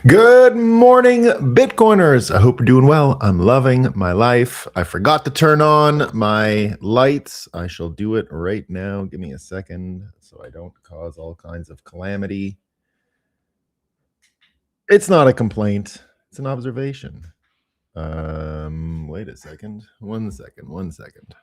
Good morning, Bitcoiners. I hope you're doing well. I'm loving my life. I forgot to turn on my lights. I shall do it right now. Give me a second so I don't cause all kinds of calamity. It's not a complaint. It's an observation. Wait a second. One second.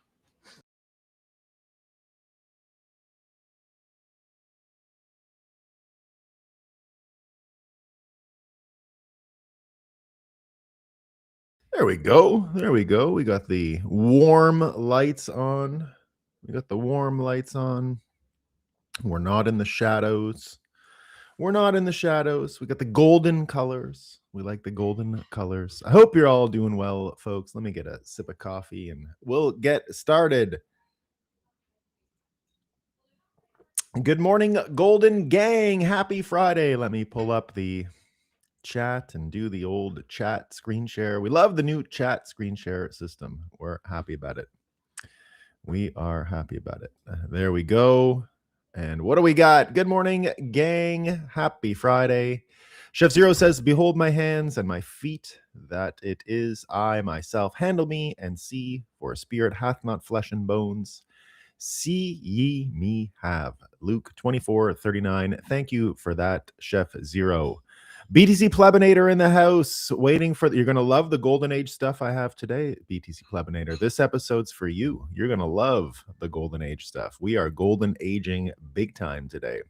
There we go. We got the warm lights on. We're not in the shadows. We got the golden colors. We like the golden colors. I hope you're all doing well, folks. Let me get a sip of coffee and we'll get started. Good morning, Golden Gang. Happy Friday. Let me pull up the chat and do the old chat screen share. We love the new chat screen share system. We're happy about it. There we go. And what do we got? Good morning, gang. Happy Friday. Chef Zero says, "Behold my hands and my feet, that it is I myself. Handle me and see, for a spirit hath not flesh and bones. See ye me have." Luke 24:39. Thank you for that, Chef Zero. BTC Plebinator in the house, waiting for you're going to love the Golden Age stuff I have today, BTC Plebinator. This episode's for you. You're going to love the Golden Age stuff. We are golden aging big time today.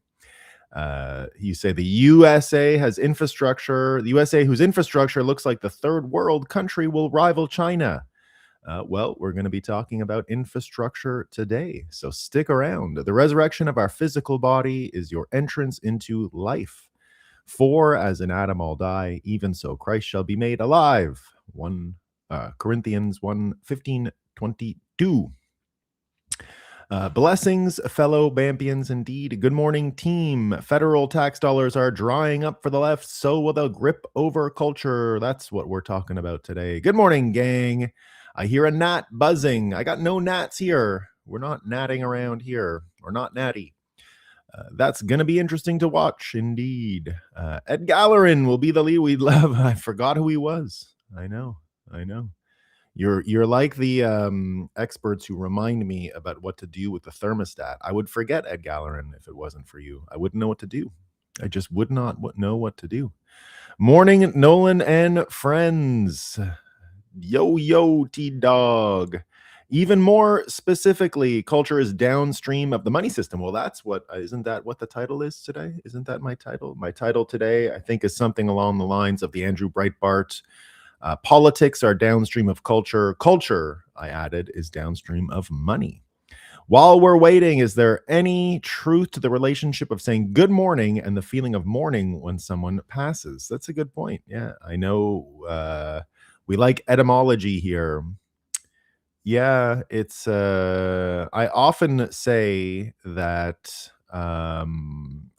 You say the USA has infrastructure. The USA, whose infrastructure looks like the third world country, will rival China. Well, we're going to be talking about infrastructure today, so stick around. The resurrection of our physical body is your entrance into life. For as in Adam all die, even so Christ shall be made alive. 1 Corinthians 1:15-22. Blessings, fellow Bampians, indeed. Good morning, team. Federal tax dollars are drying up for the left, so will the grip over culture. That's what we're talking about today. Good morning, gang. I hear a gnat buzzing. I got no gnats here. We're not natting around here. We're not natty. That's going to be interesting to watch, indeed. Ed Gallerin will be the lead we love. I forgot who he was. I know. You're like the experts who remind me about what to do with the thermostat. I would forget Ed Gallerin if it wasn't for you. I wouldn't know what to do. I just would not know what to do. Morning, Nolan and friends. Yo, T-Dog. Even more specifically, culture is downstream of the money system. Well, isn't that what the title is today? Isn't that my title? My title today, I think, is something along the lines of the Andrew Breitbart. Politics are downstream of culture. Culture, I added, is downstream of money. While we're waiting, is there any truth to the relationship of saying good morning and the feeling of mourning when someone passes? That's a good point. Yeah, I know we like etymology here. Yeah, it's I often say that when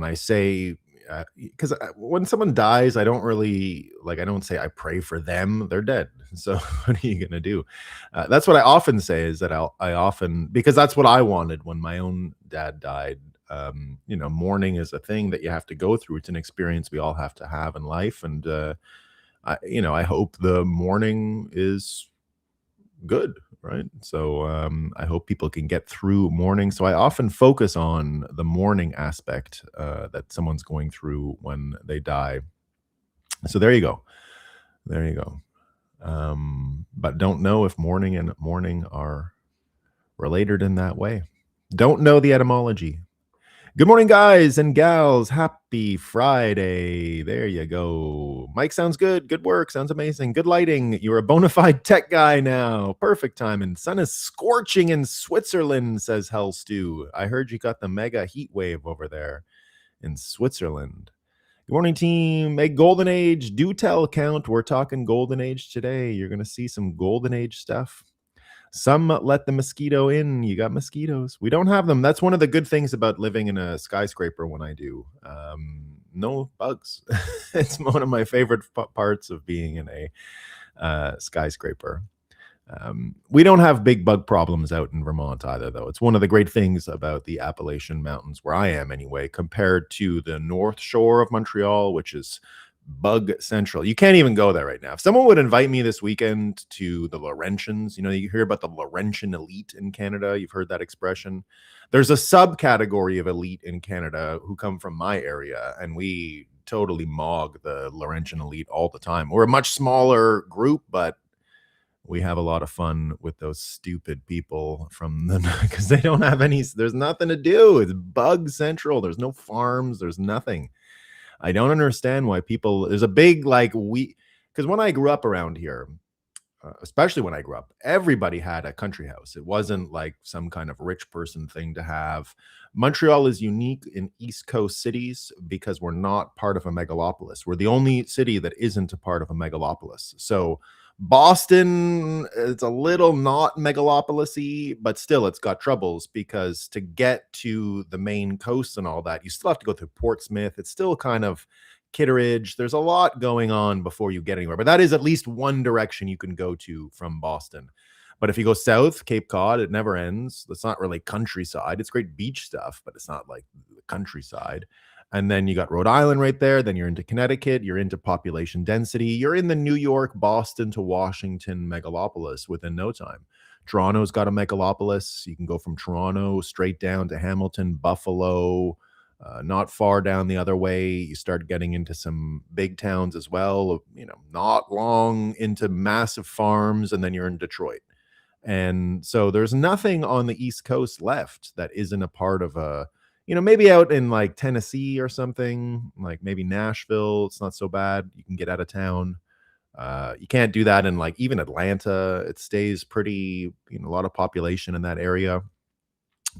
I say because when someone dies, I don't say I pray for them. They're dead. So what are you gonna do? That's what I often say is that I often, because that's what I wanted when my own dad died. Mourning is a thing that you have to go through. It's an experience we all have to have in life, and I hope the mourning is good, right? So I hope people can get through mourning. So I often focus on the mourning aspect that someone's going through when they die. So there you go. But don't know if mourning and mourning are related in that way. Don't know the etymology. Good morning, guys and gals. Happy Friday. There you go. Mike sounds good. Good work. Sounds amazing. Good lighting. You're a bona fide tech guy now. Perfect timing. Sun is scorching in Switzerland, says Hell Stew. I heard you got the mega heat wave over there in Switzerland. Good morning, team. A Golden Age do tell count. We're talking Golden Age today. You're going to see some Golden Age stuff. Some let the mosquito in. You got mosquitoes. We don't have them. That's one of the good things about living in a skyscraper when I do. No bugs. It's one of my favorite parts of being in a skyscraper. We don't have big bug problems out in Vermont either, though. It's one of the great things about the Appalachian Mountains, where I am anyway, compared to the North Shore of Montreal, which is bug central. You can't even go there right now. If someone would invite me this weekend to the Laurentians, you hear about the Laurentian elite in Canada. You've heard that expression. There's a subcategory of elite in Canada who come from my area, and we totally mog the Laurentian elite all the time. We're a much smaller group, but we have a lot of fun with those stupid people from the because they don't have there's nothing to do. It's bug central. There's no farms. There's nothing. I don't understand why there's a big because when I grew up around here, especially when I grew up, everybody had a country house. It wasn't like some kind of rich person thing to have. Montreal is unique in East Coast cities because we're not part of a megalopolis. We're the only city that isn't a part of a megalopolis. So Boston, it's a little not megalopolis-y, but still it's got troubles because to get to the main coast and all that, you still have to go through Portsmouth. It's still kind of Kitteridge. There's a lot going on before you get anywhere, but that is at least one direction you can go to from Boston. But if you go south, Cape Cod, it never ends. It's not really countryside. It's great beach stuff, but it's not like the countryside. And then you got Rhode Island right there. Then you're into Connecticut. You're into population density. You're in the New York, Boston to Washington megalopolis within no time. Toronto's got a megalopolis. You can go from Toronto straight down to Hamilton, Buffalo, not far down the other way. You start getting into some big towns as well, not long into massive farms, and then you're in Detroit. And so there's nothing on the East Coast left that isn't a part of maybe out in like Tennessee or something, like maybe Nashville. It's not so bad. You can get out of town. You can't do that in like even Atlanta. It stays pretty, a lot of population in that area.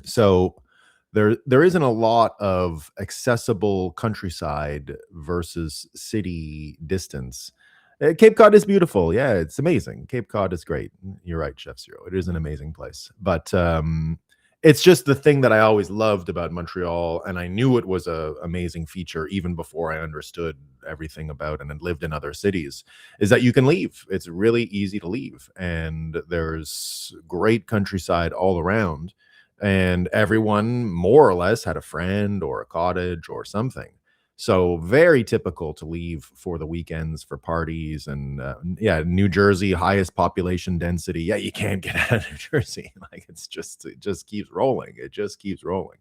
So there isn't a lot of accessible countryside versus city distance. Cape Cod is beautiful. Yeah, it's amazing. Cape Cod is great. You're right, Chef Zero. It is an amazing place. But it's just the thing that I always loved about Montreal, and I knew it was a amazing feature even before I understood everything about and had lived in other cities, is that you can leave. It's really easy to leave, and there's great countryside all around, and everyone more or less had a friend or a cottage or something. So very typical to leave for the weekends for parties. And New Jersey, highest population density. Yeah, you can't get out of New Jersey. Like it just keeps rolling. It just keeps rolling.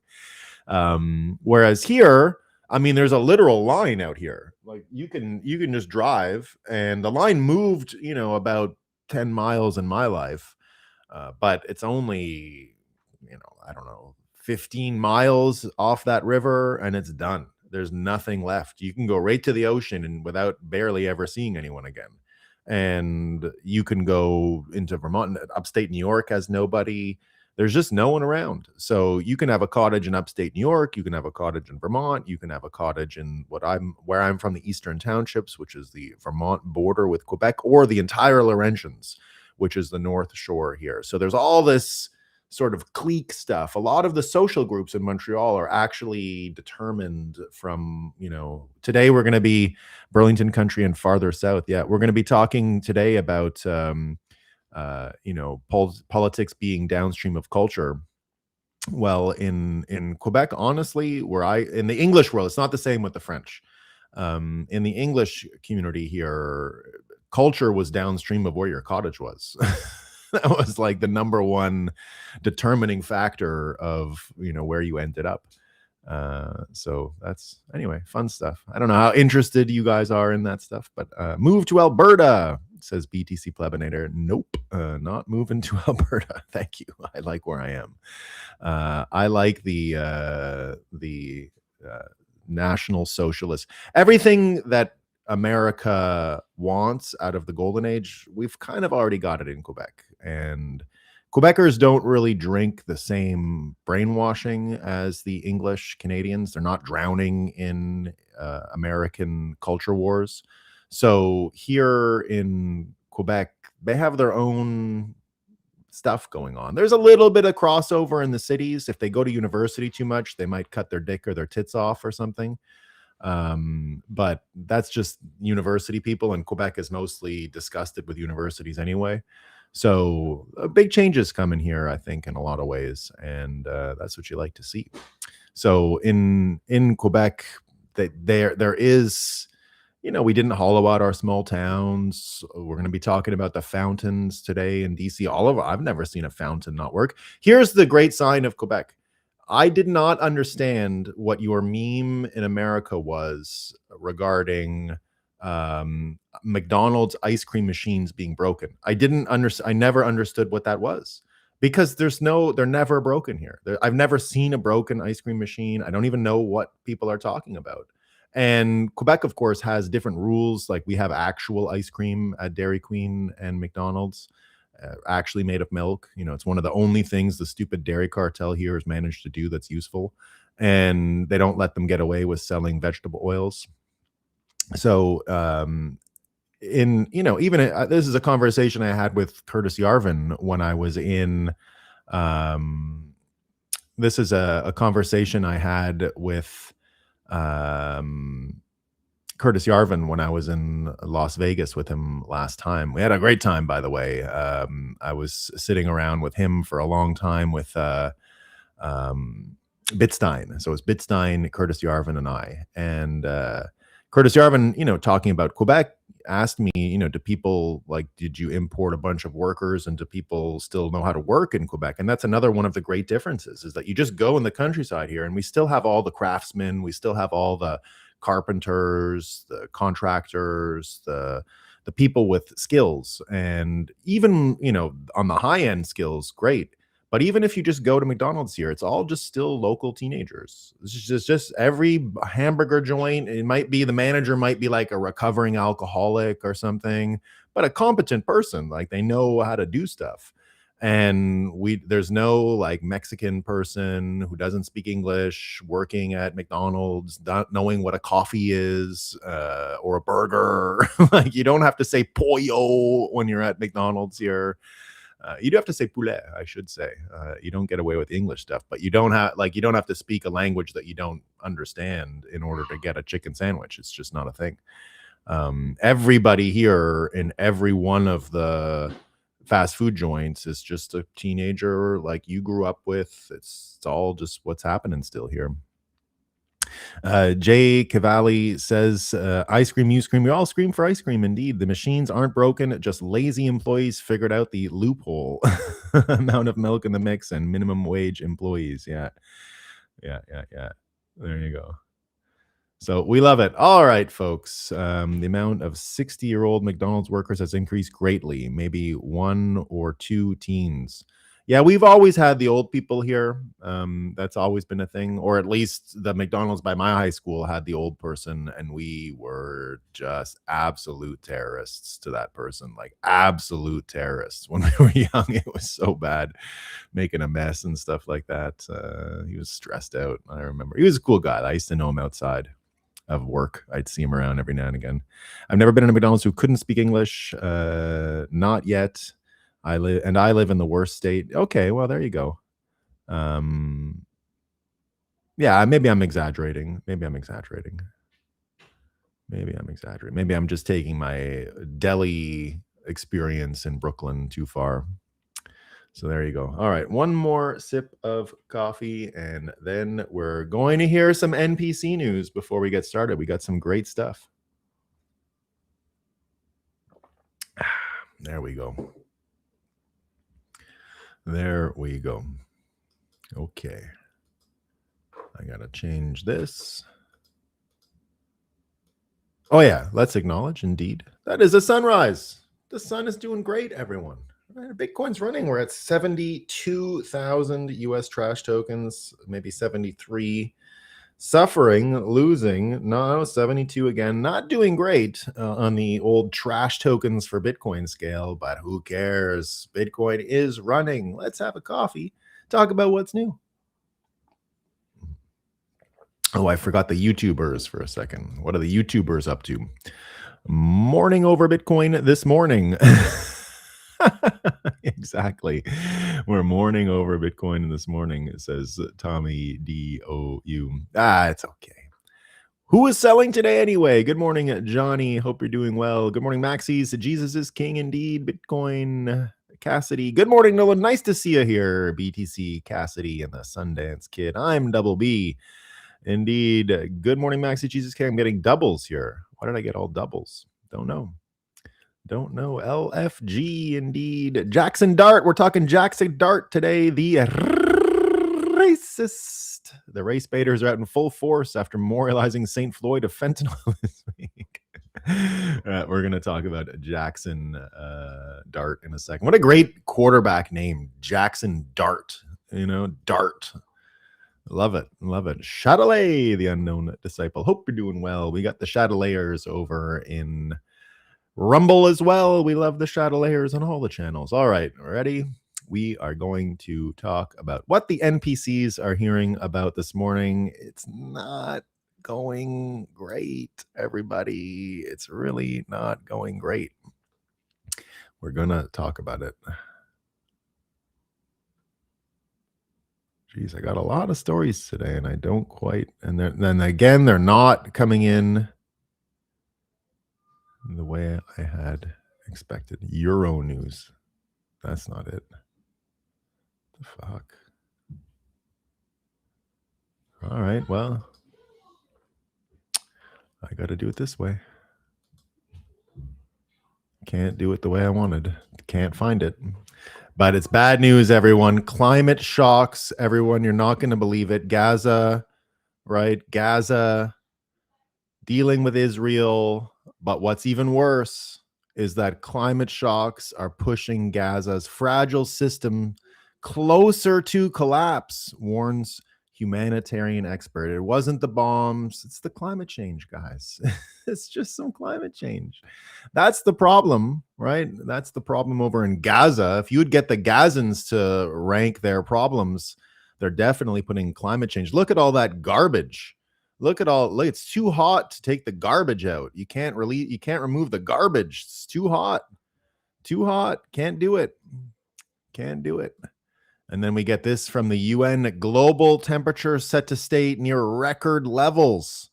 Whereas here, I mean, there's a literal line out here. Like you can just drive, and the line moved, about 10 miles in my life. But it's only, I don't know, 15 miles off that river, and it's done. There's nothing left. You can go right to the ocean and without barely ever seeing anyone again. And you can go into Vermont. Upstate New York has nobody. There's just no one around. So you can have a cottage in upstate New York. You can have a cottage in Vermont. You can have a cottage in where I'm from, the Eastern Townships, which is the Vermont border with Quebec, or the entire Laurentians, which is the North Shore here. So there's all this sort of clique stuff. A lot of the social groups in Montreal are actually determined from, today we're going to be Burlington Country and farther south. Yeah, we're going to be talking today about, politics being downstream of culture. Well, in Quebec, honestly, in the English world, it's not the same with the French. In the English community here, culture was downstream of where your cottage was. That was like the number one determining factor of, where you ended up. So that's, anyway, fun stuff. I don't know how interested you guys are in that stuff, but move to Alberta, says BTC Plebinator. Nope, not moving to Alberta. Thank you. I like where I am. I like the National Socialist. Everything that America wants out of the golden age, we've kind of already got it in Quebec. And Quebecers don't really drink the same brainwashing as the English Canadians. They're not drowning in American culture wars. So here in Quebec, they have their own stuff going on. There's a little bit of crossover in the cities. If they go to university too much, they might cut their dick or their tits off or something. But that's just university people, and Quebec is mostly disgusted with universities anyway. So big changes coming here, I think, in a lot of ways, and that's what you like to see. So in Quebec, there is, we didn't hollow out our small towns. We're going to be talking about the fountains today in DC. I've never seen a fountain not work. Here's the great sign of Quebec. I did not understand what your meme in America was regarding McDonald's ice cream machines being broken. I didn't understand. I never understood what that was because they're never broken here. I've never seen a broken ice cream machine. I don't even know what people are talking about. And Quebec, of course, has different rules. Like we have actual ice cream at Dairy Queen and McDonald's, actually made of milk. It's one of the only things the stupid dairy cartel here has managed to do that's useful. And they don't let them get away with selling vegetable oils. So, this is a conversation I had with Curtis Yarvin when I was in. This is a conversation I had with Curtis Yarvin when I was in Las Vegas with him last time. We had a great time, by the way. I was sitting around with him for a long time with Bitstein. So it was Bitstein, Curtis Yarvin, and I. And Curtis Yarvin, talking about Quebec, asked me, do people did you import a bunch of workers and do people still know how to work in Quebec? And that's another one of the great differences is that you just go in the countryside here and we still have all the craftsmen, we still have all the carpenters, the contractors, the people with skills, and even on the high end skills, great. But even if you just go to McDonald's here, it's all just still local teenagers. It's just every hamburger joint. It might be the manager might be like a recovering alcoholic or something, but a competent person, like they know how to do stuff. And there's no like Mexican person who doesn't speak English working at McDonald's, not knowing what a coffee is or a burger. Like you don't have to say pollo when you're at McDonald's here. You do have to say poulet, I should say. You don't get away with English stuff, but you don't have to speak a language that you don't understand in order to get a chicken sandwich. It's just not a thing. Everybody here in every one of the fast food joints is just a teenager like you grew up with. It's all just what's happening still here. Jay Cavalli says, I scream, you scream, we all scream for ice cream. Indeed, the machines aren't broken, just lazy employees figured out the loophole amount of milk in the mix and minimum wage employees. Yeah. There you go. So we love it. All right, folks. The amount of 60-year-old McDonald's workers has increased greatly, maybe one or two teens. Yeah, we've always had the old people here. That's always been a thing, or at least the McDonald's by my high school had the old person, and we were just absolute terrorists to that person, like absolute terrorists. When we were young, it was so bad, making a mess and stuff like that. He was stressed out. I remember he was a cool guy. I used to know him outside of work. I'd see him around every now and again. I've never been in a McDonald's who couldn't speak English. Not yet. I live in the worst state. Okay, well, there you go. Yeah, maybe I'm exaggerating. Maybe I'm just taking my deli experience in Brooklyn too far. So there you go. All right, one more sip of coffee, and then we're going to hear some NPC news before we get started. We got some great stuff. There we go. There we go. Okay. I got to change this. Oh, yeah. Let's acknowledge, indeed, that is a sunrise. The sun is doing great, everyone. Bitcoin's running. We're at 72,000 US trash tokens, maybe 73. Suffering, losing, no, 72 again, not doing great on the old trash tokens for Bitcoin scale, but who cares? Bitcoin is running. Let's have a coffee, talk about what's new. Oh, I forgot the YouTubers for a second. What are the YouTubers up to? Morning over Bitcoin this morning. Exactly. We're mourning over Bitcoin this morning, it says Tommy DOU. It's okay. Who is selling today anyway? Good morning, Johnny. Hope you're doing well. Good morning, Maxis. Jesus is king indeed. Bitcoin Cassidy. Good morning, Nolan. Nice to see you here. BTC, Cassidy, and the Sundance Kid. I'm Double B. Indeed. Good morning, Maxi Jesus King. I'm getting doubles here. Why did I get all doubles? Don't know. LFG, indeed. Jackson Dart. We're talking Jackson Dart today. The racist. The race baiters are out in full force after memorializing St. Floyd of fentanyl this week. We're going to talk about Jackson Dart in a second. What a great quarterback name, Jackson Dart. Dart. Love it. Chatelet, the unknown disciple. Hope you're doing well. We got the Chatelayers over in Rumble as well. We love the Chatelayers on all the channels. All right, ready? We are going to talk about what the NPCs are hearing about this morning. It's not going great, everybody. It's really not going great. We're going to talk about it. Geez, I got a lot of stories today, and I don't quite. And then again, they're not coming in the way I had expected. Euro news. That's not it. The fuck. All right, well, I got to do it this way. Can't do it the way I wanted. Can't find it. But it's bad news, everyone. Climate shocks, everyone. You're not going to believe it. Gaza, right? Gaza dealing with Israel. But what's even worse is that climate shocks are pushing Gaza's fragile system closer to collapse, warns humanitarian expert. It wasn't the bombs, it's the climate change, guys. It's just some climate change. That's the problem, right? That's the problem over in Gaza. If you would get the Gazans to rank their problems, they're definitely putting climate change. Look at all that garbage. Look, it's too hot to take the garbage out. You can't remove the garbage. It's too hot. Can't do it. And then we get this from the UN: global temperature set to stay near record levels.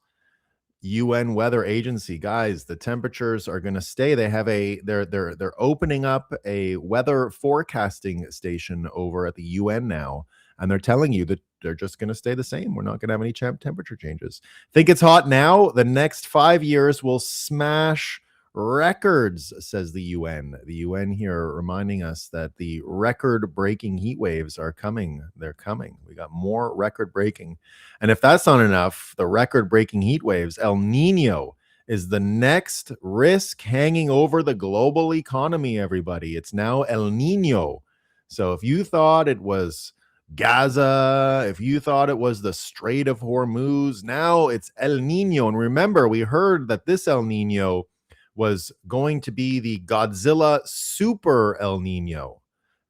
UN Weather Agency, guys, the temperatures are going to stay. They have they're opening up a weather forecasting station over at the UN now, and they're telling you that they're just going to stay the same. We're not going to have any temperature changes. Think it's hot now? The next 5 years will smash records, says the UN. The UN here reminding us that the record-breaking heat waves are coming. They're coming. We got more record-breaking. And if that's not enough, the record-breaking heat waves, El Nino is the next risk hanging over the global economy, everybody. It's now El Nino. So if you thought it was Gaza, if you thought it was the Strait of Hormuz, now it's El Nino. And remember, we heard that this El Nino was going to be the Godzilla Super El Nino.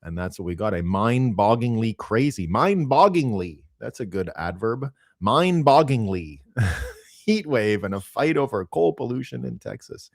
And that's what we got, a mind-bogglingly crazy, mind-bogglingly, that's a good adverb, mind-bogglingly heat wave and a fight over coal pollution in Texas.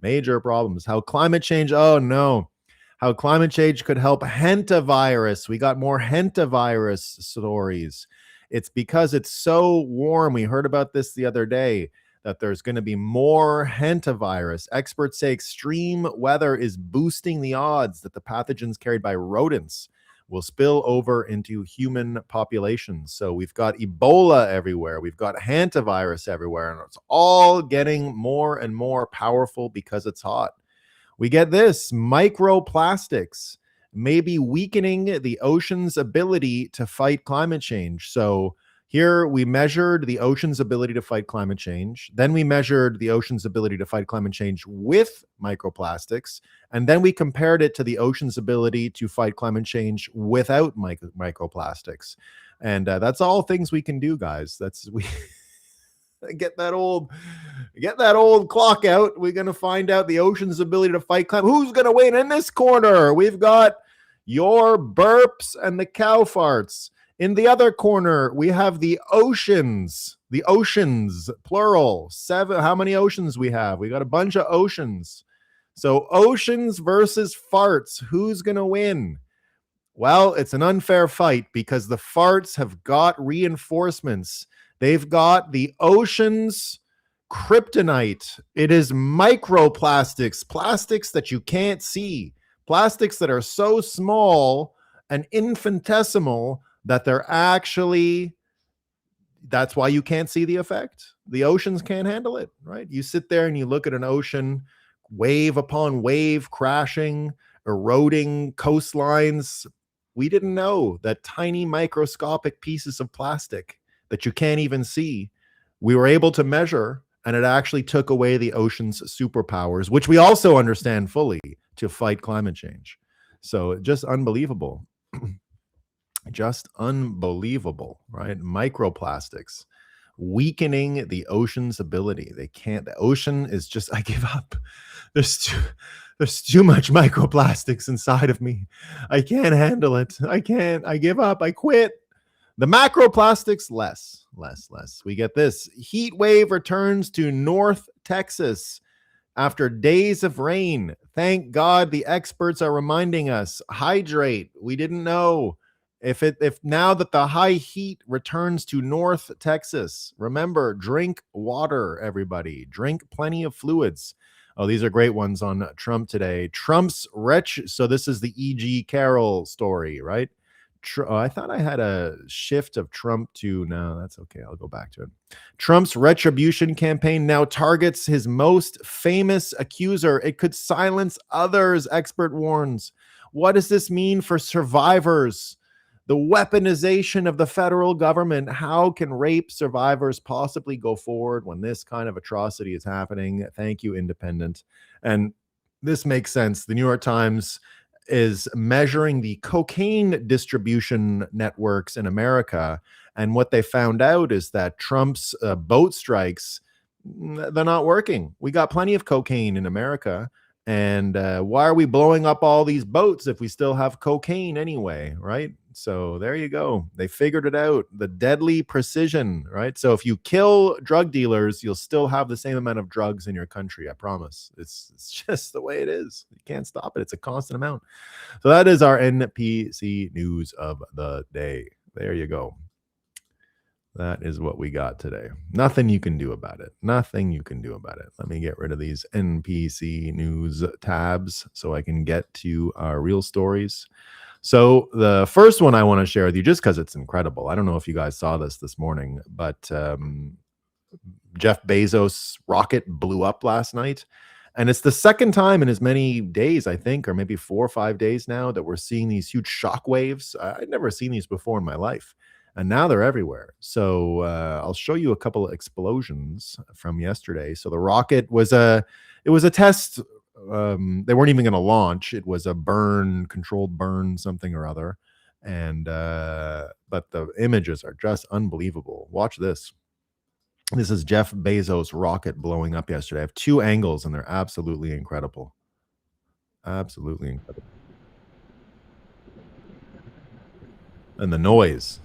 Major problems. How climate change, oh no, how climate change could help hantavirus. We got more hantavirus stories. It's because it's so warm. We heard about this the other day, that there's going to be more hantavirus. Experts say extreme weather is boosting the odds that the pathogens carried by rodents will spill over into human populations. So we've got Ebola everywhere. We've got hantavirus everywhere. And it's all getting more and more powerful because it's hot. We get this: microplastics may be weakening the ocean's ability to fight climate change. So here we measured the ocean's ability to fight climate change. Then we measured the ocean's ability to fight climate change with microplastics. And then we compared it to the ocean's ability to fight climate change without microplastics. And that's all things we can do, guys. We get that old clock out. We're going to find out the ocean's ability to fight climate. Who's going to win in this corner? We've got your burps and the cow farts. In the other corner, we have the oceans, plural, 7. How many oceans we have? We got a bunch of oceans. So oceans versus farts. Who's going to win? Well, it's an unfair fight because the farts have got reinforcements. They've got the oceans kryptonite. It is microplastics, plastics that you can't see. Plastics that are so small and infinitesimal that they're actually, that's why you can't see the effect. The oceans can't handle it, right? You sit there and you look at an ocean, wave upon wave crashing, eroding coastlines. We didn't know that tiny microscopic pieces of plastic that you can't even see, we were able to measure, and it actually took away the ocean's superpowers, which we also understand fully, to fight climate change. So just unbelievable. Just unbelievable, right? Microplastics weakening the ocean's ability. They can't, the ocean is just, I give up. There's too much microplastics inside of me. I can't handle it. I give up. I quit. The macroplastics, less. We get this. Heat wave returns to North Texas after days of rain. Thank God the experts are reminding us, hydrate. We didn't know. If now that the high heat returns to North Texas, remember, drink water, everybody. Drink plenty of fluids. Oh, these are great ones on Trump today. Trump's so this is the E.G. Carroll story, right? I thought I had a shift of Trump to, no, that's okay. I'll go back to it. Trump's retribution campaign now targets his most famous accuser. It could silence others, expert warns. What does this mean for survivors? The weaponization of the federal government. How can rape survivors possibly go forward when this kind of atrocity is happening? Thank you, Independent. And this makes sense. The New York Times is measuring the cocaine distribution networks in America. And what they found out is that Trump's boat strikes, they're not working. We got plenty of cocaine in America. And why are we blowing up all these boats if we still have cocaine anyway, right? So there you go. They figured it out. The deadly precision, right? So if you kill drug dealers, you'll still have the same amount of drugs in your country. I promise. It's just the way it is. You can't stop it. It's a constant amount. So that is our NPC news of the day. There you go. That is what we got today. Nothing you can do about it. Nothing you can do about it. Let me get rid of these NPC news tabs so I can get to our real stories. So the first one I want to share with you, just because it's incredible. I don't know if you guys saw this morning, but Jeff Bezos' rocket blew up last night. And it's the second time in as many days, I think, or maybe 4 or 5 days now, that we're seeing these huge shock waves. I'd never seen these before in my life. And now they're everywhere. So I'll show you a couple of explosions from yesterday. So the rocket was a test. They weren't even going to launch. It was a controlled burn, something or other. And but the images are just unbelievable. Watch this. This is Jeff Bezos' rocket blowing up yesterday. I have 2 angles, and they're absolutely incredible. Absolutely incredible. And the noise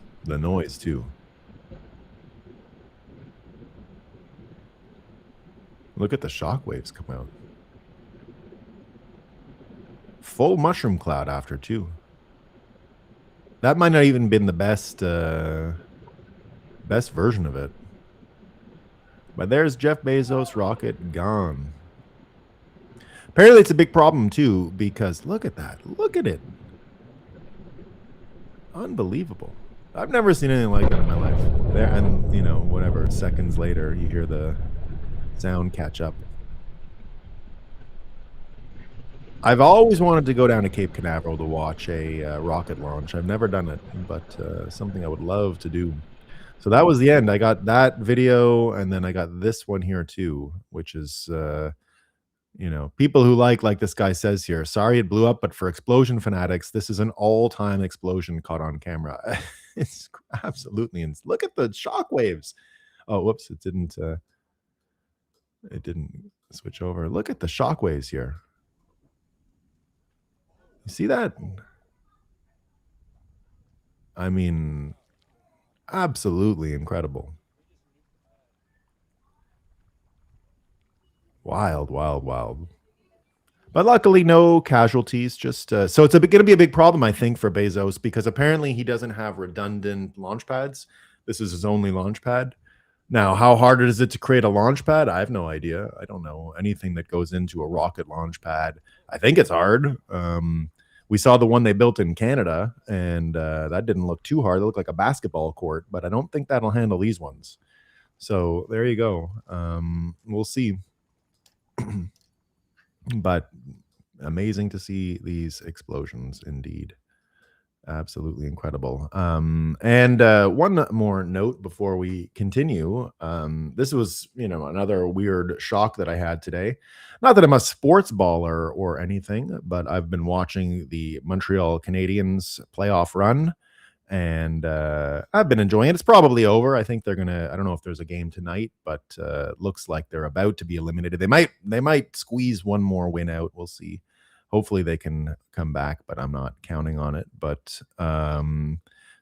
too. Look at the shock waves come out. Full mushroom cloud after too. That might not even been the best version of it. But there's Jeff Bezos' rocket gone. Apparently it's a big problem too, because look at that. Look at it. Unbelievable. I've never seen anything like that in my life. There, and you know, whatever, seconds later, you hear the sound catch up. I've always wanted to go down to Cape Canaveral to watch a rocket launch. I've never done it, but something I would love to do. So that was the end. I got that video, and then I got this one here too, which is, you know, people who like this guy says here, sorry it blew up, but for explosion fanatics, this is an all-time explosion caught on camera. It's absolutely insane. Look at the shock waves. Oh, whoops, it didn't switch over. Look at the shock waves here. You see that? I mean, absolutely incredible. Wild, wild, wild. But luckily, no casualties. Just so it's going to be a big problem, I think, for Bezos, because apparently he doesn't have redundant launch pads. This is his only launch pad. Now, how hard is it to create a launch pad? I have no idea. I don't know anything that goes into a rocket launch pad. I think it's hard. We saw the one they built in Canada, and that didn't look too hard. It looked like a basketball court, but I don't think that'll handle these ones. So there you go. We'll see. But amazing to see these explosions indeed. Absolutely incredible. And one more note before we continue. This was, another weird shock that I had today. Not that I'm a sports baller or anything, but I've been watching the Montreal Canadiens playoff run, and I've been enjoying it. It's probably over. I think they're gonna. I don't know if there's a game tonight, but looks like they're about to be eliminated. They might squeeze one more win out. We'll see. Hopefully they can come back, but I'm not counting on it. But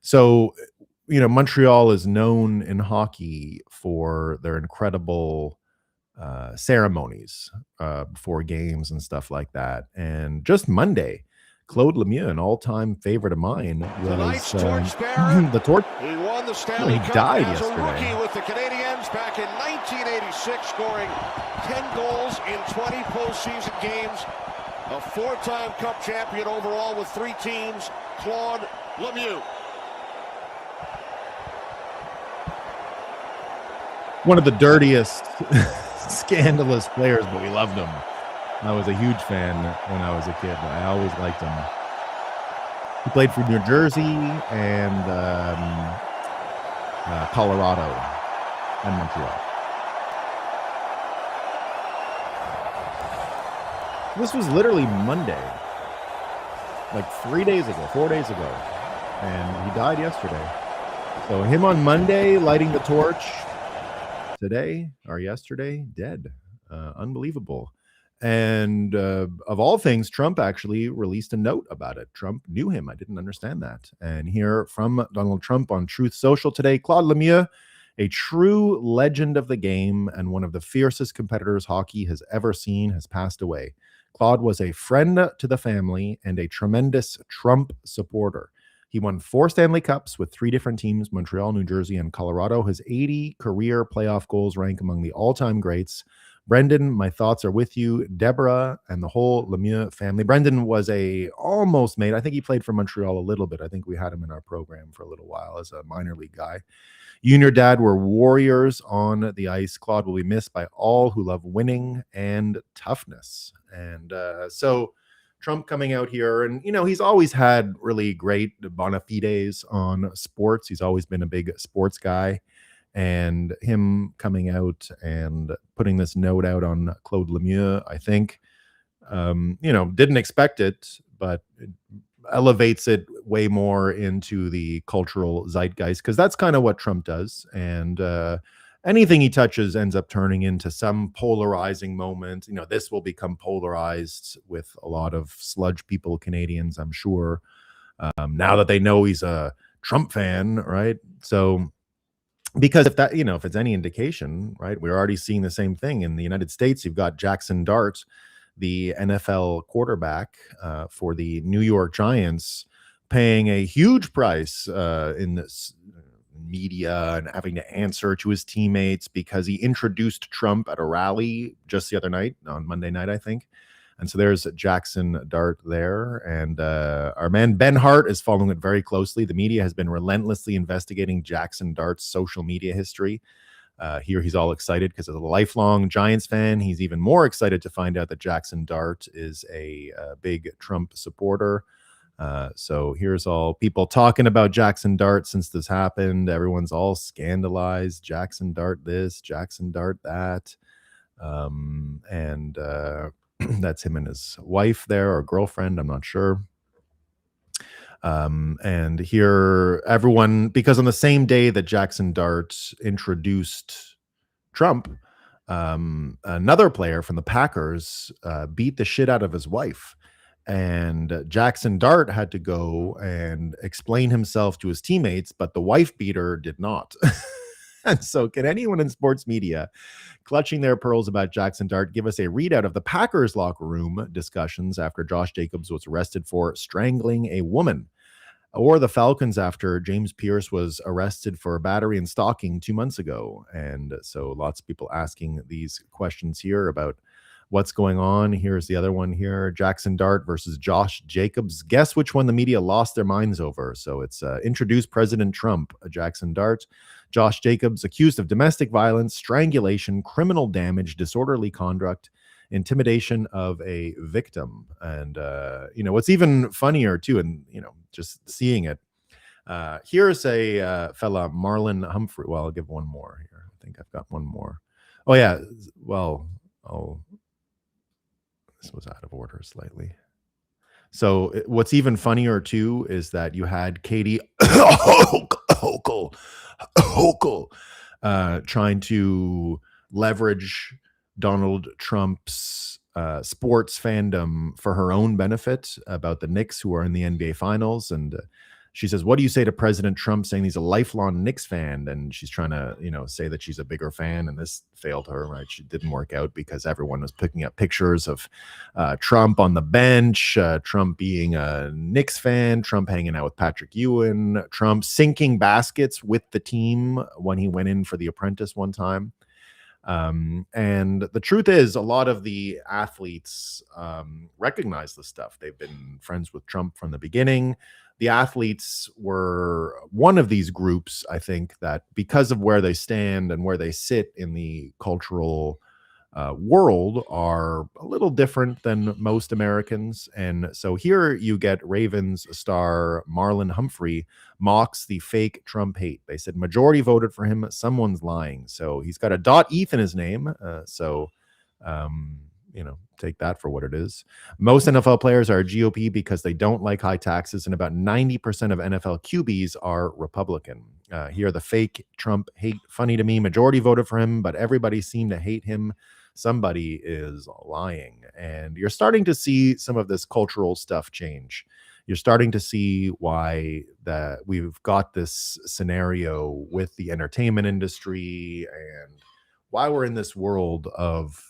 so Montreal is known in hockey for their incredible ceremonies before games and stuff like that. And just Monday, Claude Lemieux, an all-time favorite of mine, was the torch. He won the Stanley Cup died as yesterday. a rookie with the Canadiens back in 1986, scoring 10 goals in 20 postseason games. A four-time Cup champion overall with 3 teams, Claude Lemieux. One of the dirtiest, scandalous players, but we loved him. I was a huge fan when I was a kid. I always liked him. He played for New Jersey and Colorado and Montreal. This was literally Monday, like 4 days ago, and he died yesterday. So him on Monday, lighting the torch. Today or yesterday, dead. Unbelievable. And of all things, Trump actually released a note about it. Trump knew him. I didn't understand that. And here from Donald Trump on Truth Social today, Claude Lemieux, a true legend of the game and one of the fiercest competitors hockey has ever seen, has passed away. Claude was a friend to the family and a tremendous Trump supporter. He won 4 Stanley Cups with 3 different teams, Montreal, New Jersey, and Colorado. His 80 career playoff goals rank among the all-time greats. Brendan, my thoughts are with you. Deborah and the whole Lemieux family. Brendan was a almost mate. I think he played for Montreal a little bit. I think we had him in our program for a little while as a minor league guy. You and your dad were warriors on the ice. Claude will be missed by all who love winning and toughness. And so Trump coming out here, and he's always had really great bona fides on sports. He's always been a big sports guy, and him coming out and putting this note out on Claude Lemieux, I think, didn't expect it, but it elevates it way more into the cultural zeitgeist, because that's kind of what Trump does. And anything he touches ends up turning into some polarizing moment. This will become polarized with a lot of sludge people, Canadians, I'm sure, now that they know he's a Trump fan, right? So, because if it's any indication, right, we're already seeing the same thing in the United States. You've got Jackson Dart, the NFL quarterback for the New York Giants, paying a huge price in this media and having to answer to his teammates because he introduced Trump at a rally just the other night, on Monday night, I think. And so there's Jackson Dart there. And our man Ben Hart is following it very closely. The media has been relentlessly investigating Jackson Dart's social media history. Here he's all excited because as a lifelong Giants fan, he's even more excited to find out that Jackson Dart is a big Trump supporter. So here's all people talking about Jackson Dart since this happened. Everyone's all scandalized. Jackson Dart this, Jackson Dart that. And that's him and his wife there, or girlfriend, I'm not sure. And here everyone, because on the same day that Jackson Dart introduced Trump, another player from the Packers beat the shit out of his wife. And Jackson Dart had to go and explain himself to his teammates, but the wife beater did not. And so can anyone in sports media clutching their pearls about Jackson Dart give us a readout of the Packers locker room discussions after Josh Jacobs was arrested for strangling a woman? or the Falcons after James Pierce was arrested for battery and stalking 2 months ago. And so lots of people asking these questions here about what's going on. Here's the other one here: Jackson Dart versus Josh Jacobs. Guess which one the media lost their minds over. So it's introduce President Trump. Jackson Dart. Josh Jacobs accused of domestic violence, strangulation, criminal damage, disorderly conduct, intimidation of a victim. And what's even funnier too, and just seeing it, here's a fella, Marlon Humphrey. Well, I'll give one more here. I think I've got one more. Oh yeah, well, this was out of order slightly. So what's even funnier too is that you had Katie Hochul trying to leverage Donald Trump's sports fandom for her own benefit about the Knicks, who are in the NBA Finals. And she says, what do you say to President Trump saying he's a lifelong Knicks fan? And she's trying to, say that she's a bigger fan. And this failed her, right? She didn't work out because everyone was picking up pictures of Trump on the bench, Trump being a Knicks fan, Trump hanging out with Patrick Ewing, Trump sinking baskets with the team when he went in for The Apprentice one time. And the truth is, a lot of the athletes recognize this stuff. They've been friends with Trump from the beginning. The athletes were one of these groups, I think, that because of where they stand and where they sit in the cultural world are a little different than most Americans. And so here you get Ravens star Marlon Humphrey mocks the fake Trump hate. They said majority voted for him. Someone's lying. So he's got a .eth in his name. Take that for what it is. Most NFL players are GOP because they don't like high taxes, and about 90% of NFL QBs are Republican. Here, the fake Trump hate. Funny to me, majority voted for him, but everybody seemed to hate him. Somebody is lying. And you're starting to see some of this cultural stuff change. You're starting to see why that we've got this scenario with the entertainment industry and why we're in this world of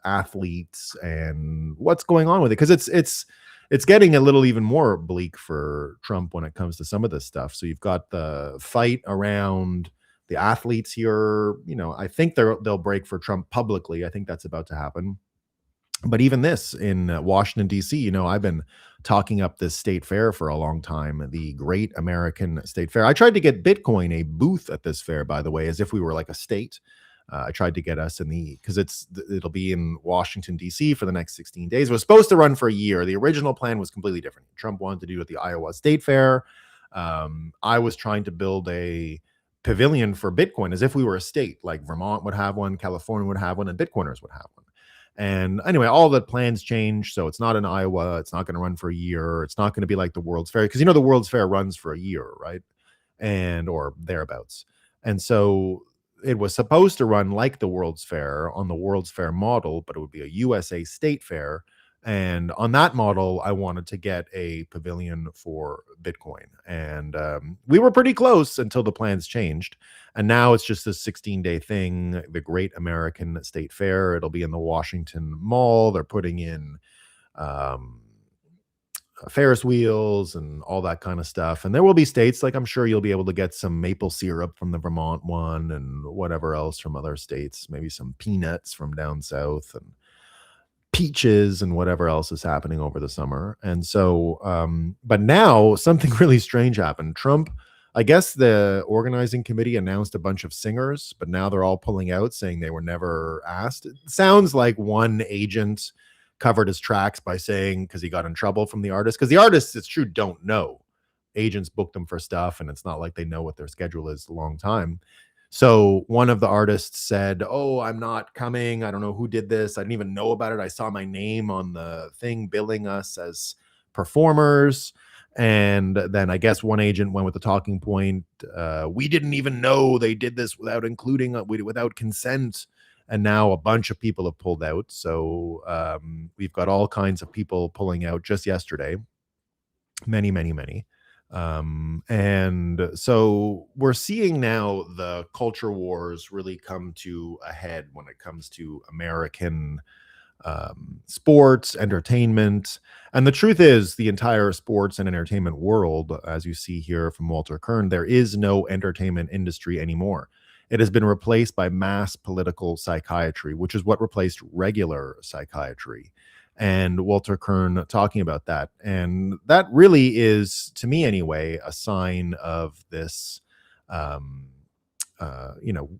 athletes and what's going on with it, because it's getting a little even more bleak for Trump when it comes to some of this stuff. So you've got the fight around the athletes here. I think they'll break for Trump publicly. I think that's about to happen. But even this in Washington, D.C., I've been talking up this state fair for a long time, the Great American State Fair. I tried to get Bitcoin a booth at this fair, by the way, as if we were like a state. I tried to get us because it'll be in Washington, D.C. for the next 16 days. It was supposed to run for a year. The original plan was completely different. Trump wanted to do it at the Iowa State Fair. I was trying to build a pavilion for Bitcoin as if we were a state, like Vermont would have one, California would have one, and Bitcoiners would have one. And anyway, all the plans changed. So it's not in Iowa. It's not going to run for a year. It's not going to be like the World's Fair, because the World's Fair runs for a year, right? Or thereabouts. And so it was supposed to run like the World's Fair on the World's Fair model, but it would be a USA state fair. And on that model, I wanted to get a pavilion for Bitcoin. And we were pretty close until the plans changed. And now it's just this 16-day thing, the Great American State Fair. It'll be in the Washington Mall. They're putting in Ferris wheels and all that kind of stuff. And there will be states, like I'm sure you'll be able to get some maple syrup from the Vermont one and whatever else from other states, maybe some peanuts from down south and peaches and whatever else is happening over the summer. And so, but now something really strange happened. Trump, I guess the organizing committee announced a bunch of singers, but now they're all pulling out saying they were never asked. It sounds like one agent covered his tracks by saying, because he got in trouble from the artist, because the artists, it's true, don't know. Agents book them for stuff, and it's not like they know what their schedule is a long time. So one of the artists said, oh, I'm not coming. I don't know who did this. I didn't even know about it. I saw my name on the thing billing us as performers. And then I guess one agent went with the talking point. We didn't even know they did this without without consent. And now a bunch of people have pulled out. So we've got all kinds of people pulling out just yesterday. Many, many, many. And so we're seeing now the culture wars really come to a head when it comes to American sports, entertainment. And the truth is, the entire sports and entertainment world, as you see here from Walter Kern, there is no entertainment industry anymore. It has been replaced by mass political psychiatry, which is what replaced regular psychiatry. And Walter Kern talking about that. And that really is, to me anyway, a sign of this,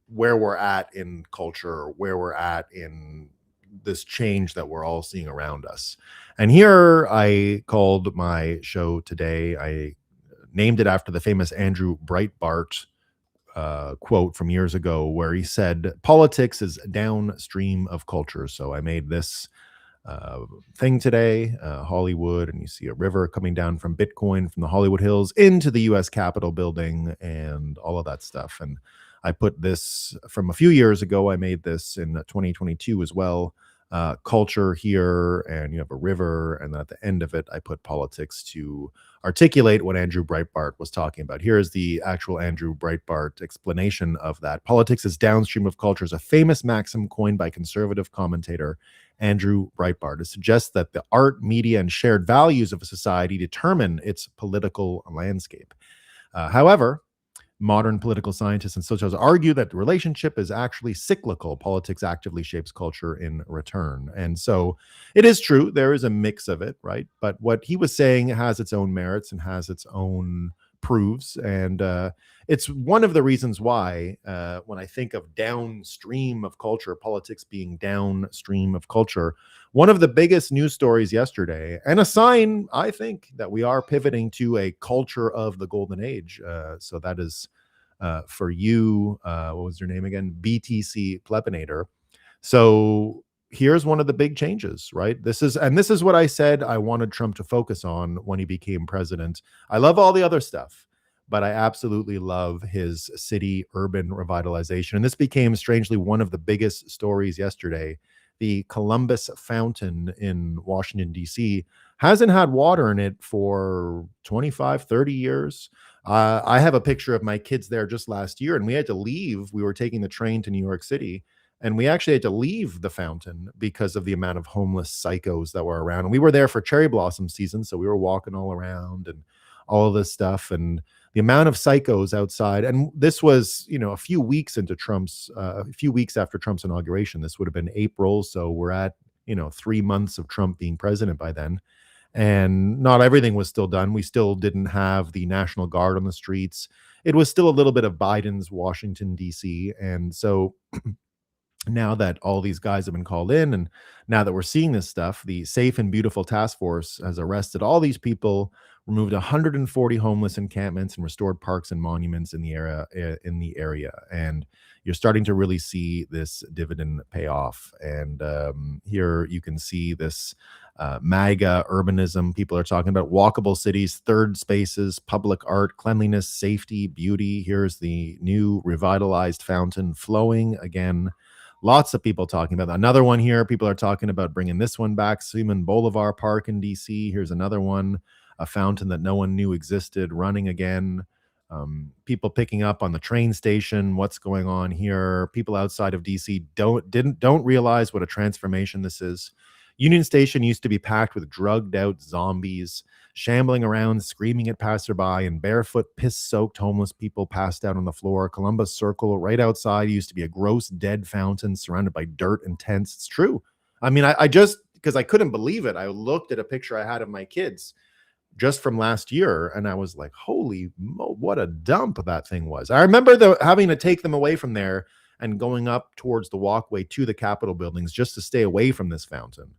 where we're at in culture, where we're at in this change that we're all seeing around us. And here I called my show today, I named it after the famous Andrew Breitbart quote from years ago, where he said, "Politics is downstream of culture." So I made this thing today, Hollywood, and you see a river coming down from Bitcoin from the Hollywood Hills into the US Capitol building and all of that stuff. And I put this from a few years ago. I made this in 2022 as well. Culture here, and you have a river, and then at the end of it, I put politics to articulate what Andrew Breitbart was talking about. Here is the actual Andrew Breitbart explanation of that. Politics is downstream of culture is a famous maxim coined by conservative commentator Andrew Breitbart. It suggests that the art, media, and shared values of a society determine its political landscape. However, modern political scientists and sociologists argue that the relationship is actually cyclical. Politics actively shapes culture in return. And so it is true, there is a mix of it, right? But what he was saying has its own merits and has its own proofs. And it's one of the reasons why when I think of downstream of culture, politics being downstream of culture, one of the biggest news stories yesterday, and a sign, I think, that we are pivoting to a culture of the golden age. So that is for you, what was your name again? BTC Plepinator. So here's one of the big changes, right? This is what I said I wanted Trump to focus on when he became president. I love all the other stuff, but I absolutely love his city urban revitalization. And this became strangely one of the biggest stories yesterday. The Columbus Fountain in Washington, D.C. hasn't had water in it for 25, 30 years. I have a picture of my kids there just last year, and we had to leave. We were taking the train to New York City, and we actually had to leave the fountain because of the amount of homeless psychos that were around. And we were there for cherry blossom season, so we were walking all around and all of this stuff. And the amount of psychos outside, and this was, a few weeks after Trump's inauguration. This would have been April, so we're at 3 months of Trump being president by then, and not everything was still done. We still didn't have the National Guard on the streets. It was still a little bit of Biden's Washington, D.C., and so now that all these guys have been called in, and now that we're seeing this stuff, the Safe and Beautiful Task Force has arrested all these people, removed 140 homeless encampments, and restored parks and monuments in the area. And you're starting to really see this dividend pay off. And here you can see this MAGA urbanism. People are talking about walkable cities, third spaces, public art, cleanliness, safety, beauty. Here's the new revitalized fountain flowing again. Lots of people talking about that. Another one here, people are talking about bringing this one back, Seaman Bolivar Park in D.C. Here's another one, a fountain that no one knew existed, running again. People picking up on the train station, what's going on here. People outside of D.C. don't realize what a transformation this is. Union Station used to be packed with drugged out zombies, shambling around, screaming at passerby, and barefoot, piss-soaked homeless people passed out on the floor. Columbus Circle, right outside, used to be a gross, dead fountain surrounded by dirt and tents. It's true. I mean, I just, because I couldn't believe it, I looked at a picture I had of my kids just from last year, and I was like, holy what a dump that thing was. I remember having to take them away from there and going up towards the walkway to the Capitol buildings just to stay away from this fountain.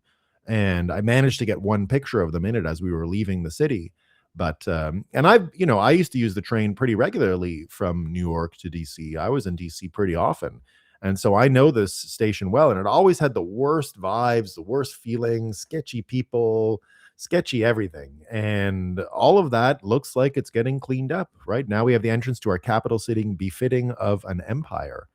And I managed to get one picture of them in it as we were leaving the city. But, and I used to use the train pretty regularly from New York to DC. I was in DC pretty often. And so I know this station well, and it always had the worst vibes, the worst feelings, sketchy people, sketchy everything. And all of that looks like it's getting cleaned up, right? Now we have the entrance to our capital city befitting of an empire.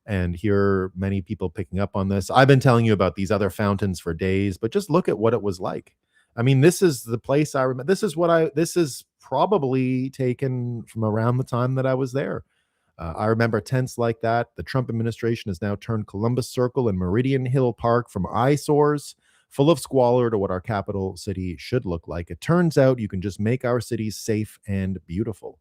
And here many people picking up on this. I've been telling you about these other fountains for days, but just look at what it was like. I mean, this is the place I remember. This is probably taken from around the time that I was there. I remember tents like that. The Trump administration has now turned Columbus Circle and Meridian Hill Park from eyesores full of squalor to what our capital city should look like. It turns out you can just make our cities safe and beautiful.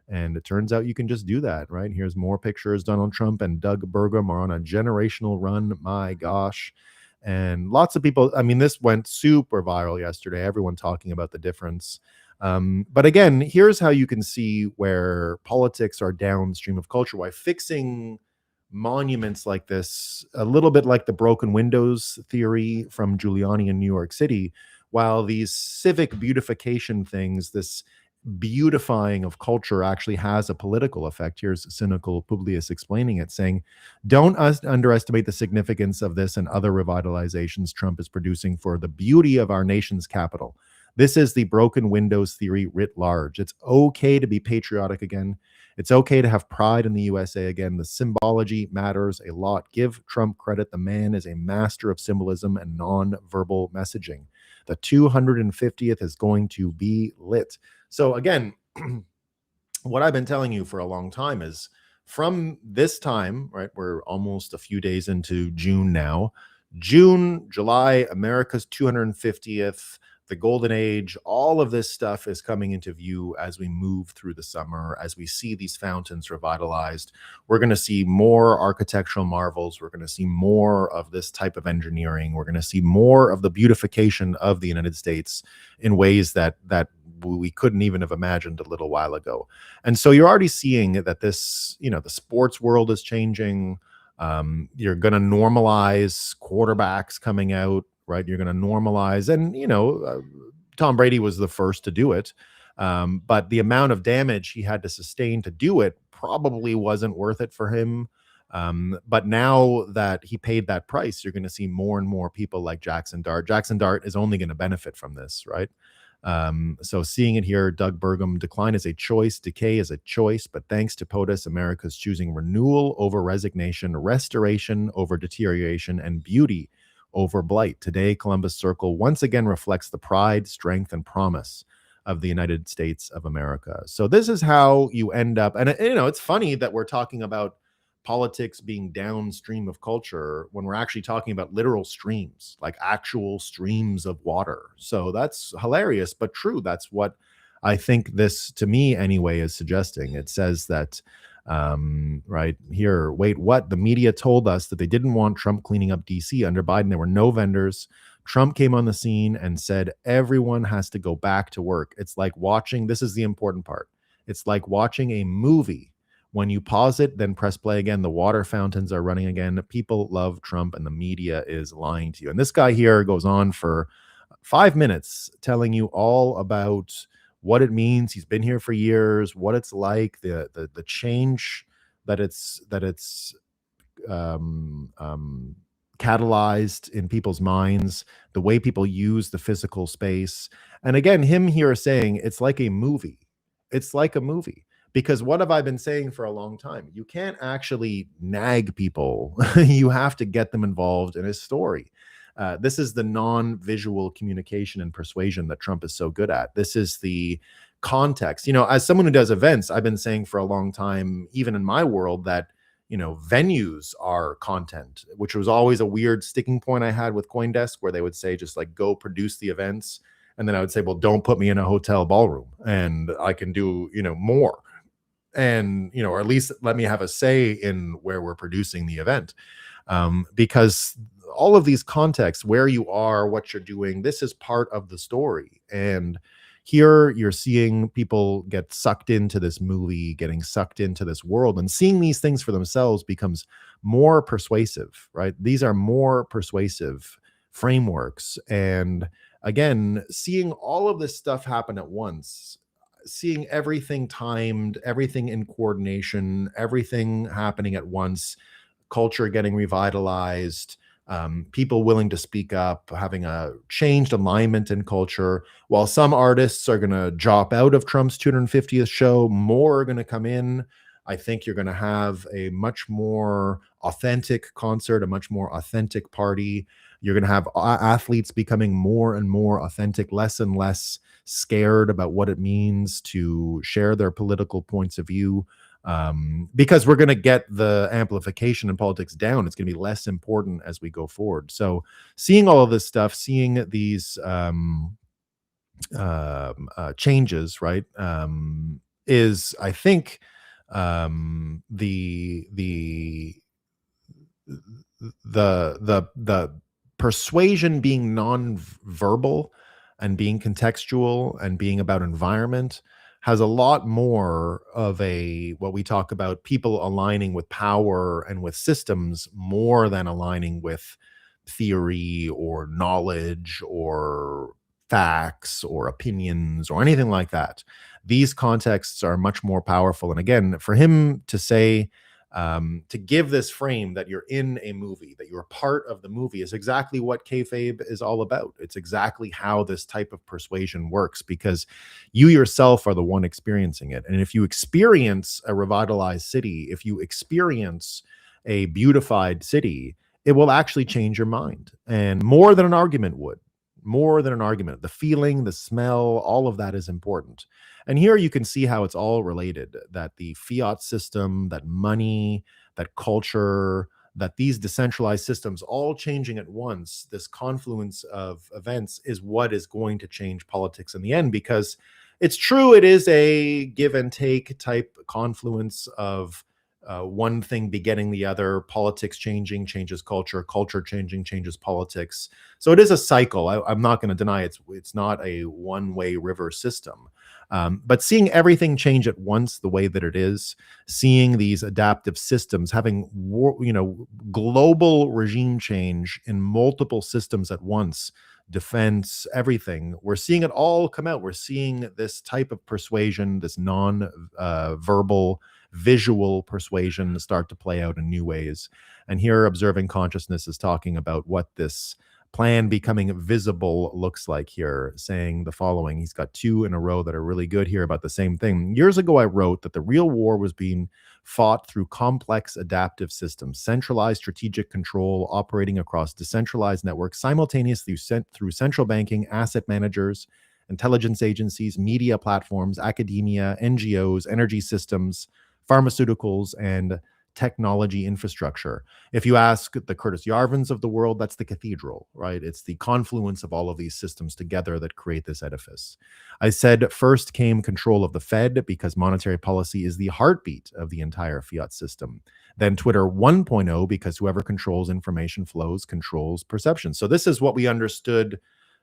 And it turns out you can just do that, right? Here's more pictures. Donald Trump and Doug Burgum are on a generational run. My gosh. And lots of people, I mean, this went super viral yesterday. Everyone talking about the difference. But again, here's how you can see where politics are downstream of culture, why fixing monuments like this, a little bit like the broken windows theory from Giuliani in New York City, while these civic beautification things, this beautifying of culture actually has a political effect. Here's cynical Publius explaining it, saying, don't underestimate the significance of this and other revitalizations Trump is producing for the beauty of our nation's capital. This is the broken windows theory writ large. It's okay to be patriotic again. It's okay to have pride in the USA again. The symbology matters a lot. Give Trump credit. The man is a master of symbolism and non-verbal messaging. The 250th is going to be lit. So again, what I've been telling you for a long time is from this time, right? We're almost a few days into June now. June, July, America's 250th, the golden age, all of this stuff is coming into view as we move through the summer, as we see these fountains revitalized. We're going to see more architectural marvels. We're going to see more of this type of engineering. We're going to see more of the beautification of the United States in ways that we couldn't even have imagined a little while ago. And so you're already seeing that this, the sports world is changing. You're going to normalize quarterbacks coming out, right? You're going to normalize, and Tom Brady was the first to do it, but the amount of damage he had to sustain to do it probably wasn't worth it for him. But now that he paid that price, you're going to see more and more people like Jackson Dart. Jackson Dart is only going to benefit from this, right? So seeing it here, Doug Burgum, decline is a choice, decay is a choice, but thanks to POTUS, America's choosing renewal over resignation, restoration over deterioration, and beauty over blight. Today, Columbus Circle once again reflects the pride, strength, and promise of the United States of America. So this is how you end up. And, it's funny that we're talking about politics being downstream of culture when we're actually talking about literal streams, like actual streams of water. So that's hilarious, but true. That's what I think this, to me anyway, is suggesting. It says that, right here, wait, what? The media told us that they didn't want Trump cleaning up DC. Under Biden, there were no vendors. Trump came on the scene and said, everyone has to go back to work. It's like watching, this is the important part. It's like watching a movie. When you pause it, then press play again, the water fountains are running again. People love Trump and the media is lying to you. And this guy here goes on for 5 minutes telling you all about what it means. He's been here for years, what it's like, the change that it's catalyzed in people's minds, the way people use the physical space. And again, him here saying it's like a movie. It's like a movie. Because what have I been saying for a long time? You can't actually nag people. You have to get them involved in a story. This is the non-visual communication and persuasion that Trump is so good at. This is the context. As someone who does events, I've been saying for a long time, even in my world, that venues are content, which was always a weird sticking point I had with CoinDesk, where they would say, just like, go produce the events. And then I would say, well, don't put me in a hotel ballroom and I can do, more. And, or at least let me have a say in where we're producing the event. Because all of these contexts, where you are, what you're doing, this is part of the story. And here you're seeing people get sucked into this movie, getting sucked into this world, and seeing these things for themselves becomes more persuasive, right? These are more persuasive frameworks. And again, seeing all of this stuff happen at once, seeing everything timed, everything in coordination, everything happening at once, culture getting revitalized, people willing to speak up, having a changed alignment in culture. While some artists are going to drop out of Trump's 250th show, more are going to come in. I think you're going to have a much more authentic concert, a much more authentic party. You're going to have athletes becoming more and more authentic, less and less scared about what it means to share their political points of view. because we're going to get the amplification in politics down. It's going to be less important as we go forward. So seeing all of this stuff, seeing these changes, right, is, I think, the persuasion being non-verbal and being contextual and being about environment has a lot more of a, what we talk about, people aligning with power and with systems more than aligning with theory or knowledge or facts or opinions or anything like that. These contexts are much more powerful. And again, for him to say, to give this frame that you're in a movie, that you're part of the movie, is exactly what kayfabe is all about. It's exactly how this type of persuasion works, because you yourself are the one experiencing it. And if you experience a revitalized city, if you experience a beautified city, it will actually change your mind, and more than an argument would. More than an argument. The feeling, the smell, all of that is important. And here you can see how it's all related, that the fiat system, that money, that culture, that these decentralized systems all changing at once, this confluence of events is what is going to change politics in the end, because it's true, it is a give and take type confluence of one thing begetting the other. Politics changing changes culture, culture changing changes politics. So it is a cycle. I'm not going to deny it's not a one-way river system. But seeing everything change at once the way that it is, seeing these adaptive systems having global regime change in multiple systems at once, defense, everything, we're seeing it all come out. We're seeing this type of persuasion, this non-verbal visual persuasion start to play out in new ways. And here Observing Consciousness is talking about what this plan becoming visible looks like here, saying the following. He's got two in a row that are really good here about the same thing. Years ago, I wrote that the real war was being fought through complex adaptive systems, centralized strategic control operating across decentralized networks simultaneously through central banking, asset managers, intelligence agencies, media platforms, academia, NGOs, energy systems, pharmaceuticals, and technology infrastructure. If you ask the Curtis Yarvins of the world, that's the cathedral, right? It's the confluence of all of these systems together that create this edifice. I said first came control of the Fed, because monetary policy is the heartbeat of the entire fiat system. Then Twitter 1.0, because whoever controls information flows controls perception. So this is what we understood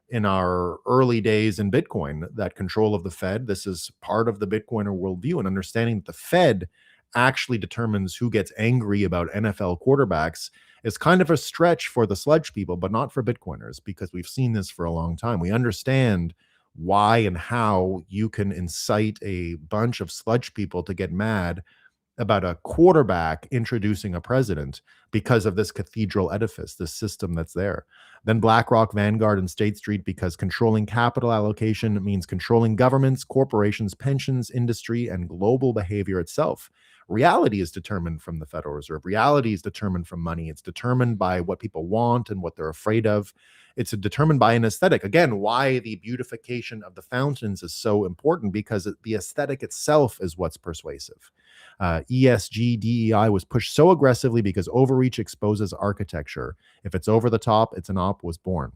in our early days in Bitcoin, that control of the Fed. This is part of the Bitcoiner worldview, and understanding that the Fed actually determines who gets angry about NFL quarterbacks is kind of a stretch for the sludge people, but not for Bitcoiners, because we've seen this for a long time. We understand why and how you can incite a bunch of sludge people to get mad about a quarterback introducing a president because of this cathedral edifice, this system that's there. Then BlackRock, Vanguard, and State Street, because controlling capital allocation means controlling governments, corporations, pensions, industry, and global behavior itself. Reality is determined from the Federal Reserve. Reality is determined from money. It's determined by what people want and what they're afraid of. It's determined by an aesthetic. Again, why the beautification of the fountains is so important, because the aesthetic itself is what's persuasive. ESG, DEI was pushed so aggressively because overreach exposes architecture. If it's over the top, it's an op was born.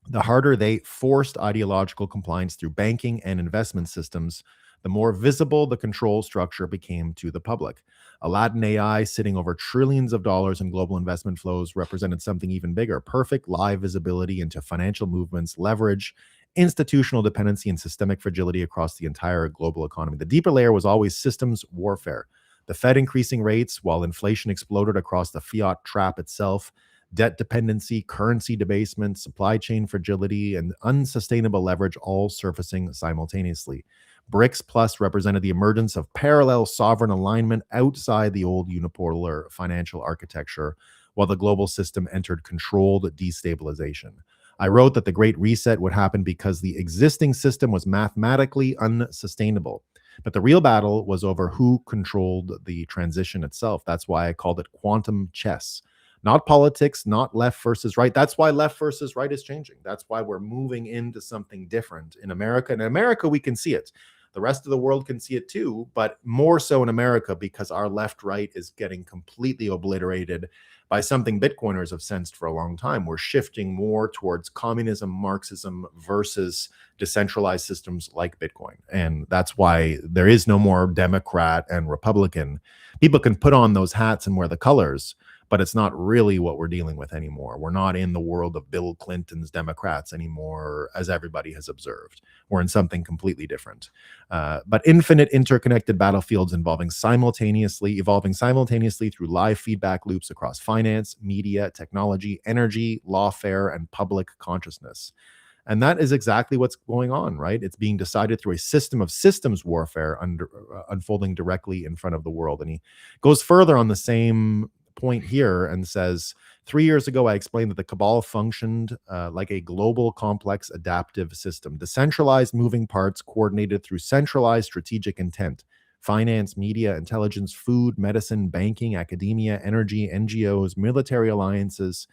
The harder they forced ideological compliance through banking and investment systems, the more visible the control structure became to the public. Aladdin AI, sitting over trillions of dollars in global investment flows, represented something even bigger: perfect live visibility into financial movements, leverage, institutional dependency, and systemic fragility across the entire global economy. The deeper layer was always systems warfare. The Fed increasing rates while inflation exploded across the fiat trap itself, debt dependency, currency debasement, supply chain fragility, and unsustainable leverage all surfacing simultaneously. BRICS Plus represented the emergence of parallel sovereign alignment outside the old unipolar financial architecture, while the global system entered controlled destabilization. I wrote that the Great Reset would happen because the existing system was mathematically unsustainable. But the real battle was over who controlled the transition itself. That's why I called it quantum chess. Not politics, not left versus right. That's why left versus right is changing. That's why we're moving into something different in America. And in America, we can see it. The rest of the world can see it too, but more so in America because our left-right is getting completely obliterated by something Bitcoiners have sensed for a long time. We're shifting more towards communism, Marxism versus decentralized systems like Bitcoin. And that's why there is no more Democrat and Republican. People can put on those hats and wear the colors, but it's not really what we're dealing with anymore. We're not in the world of Bill Clinton's Democrats anymore, as everybody has observed. We're in something completely different. But infinite interconnected battlefields evolving simultaneously through live feedback loops across finance, media, technology, energy, lawfare, and public consciousness. And that is exactly what's going on, right? It's being decided through a system of systems warfare unfolding directly in front of the world. And he goes further on the same point here and says, 3 years ago, I explained that the cabal functioned like a global, complex, adaptive system, decentralized moving parts coordinated through centralized strategic intent. Finance, media, intelligence, food, medicine, banking, academia, energy, NGOs, military alliances,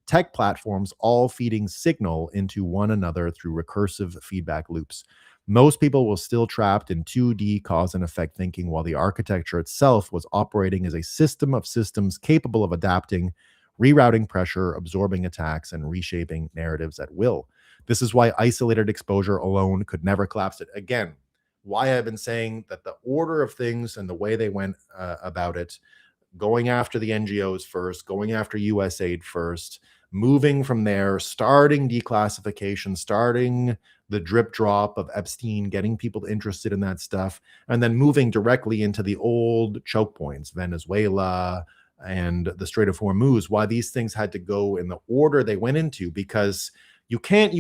tech platforms, all feeding signal into one another through recursive feedback loops. Most people were still trapped in 2D cause and effect thinking, while the architecture itself was operating as a system of systems capable of adapting, rerouting pressure, absorbing attacks, and reshaping narratives at will. This is why isolated exposure alone could never collapse it. Again, why I've been saying that the order of things and the way they went about it, going after the NGOs first, going after US aid first, moving from there, starting declassification, starting the drip drop of Epstein, getting people interested in that stuff, and then moving directly into the old choke points, Venezuela and the Strait of Hormuz, why these things had to go in the order they went into, because you can't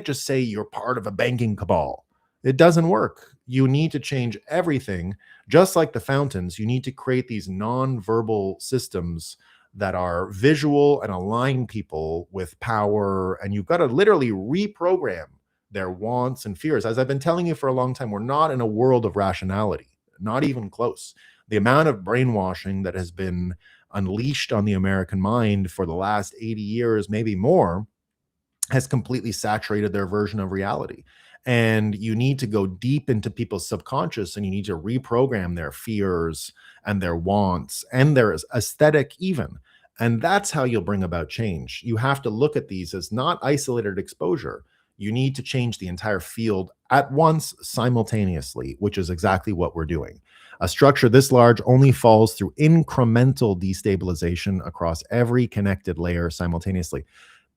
just say you're part of a banking cabal. It doesn't work. You need to change everything. Just like the fountains, you need to create these non-verbal systems that are visual and align people with power. And you've got to literally reprogram their wants and fears. As I've been telling you for a long time, we're not in a world of rationality, not even close. The amount of brainwashing that has been unleashed on the American mind for the last 80 years, maybe more, has completely saturated their version of reality. And you need to go deep into people's subconscious, and you need to reprogram their fears and their wants and their aesthetic even. And that's how you'll bring about change. You have to look at these as not isolated exposure. You need to change the entire field at once, simultaneously, which is exactly what we're doing. A structure this large only falls through incremental destabilization across every connected layer simultaneously.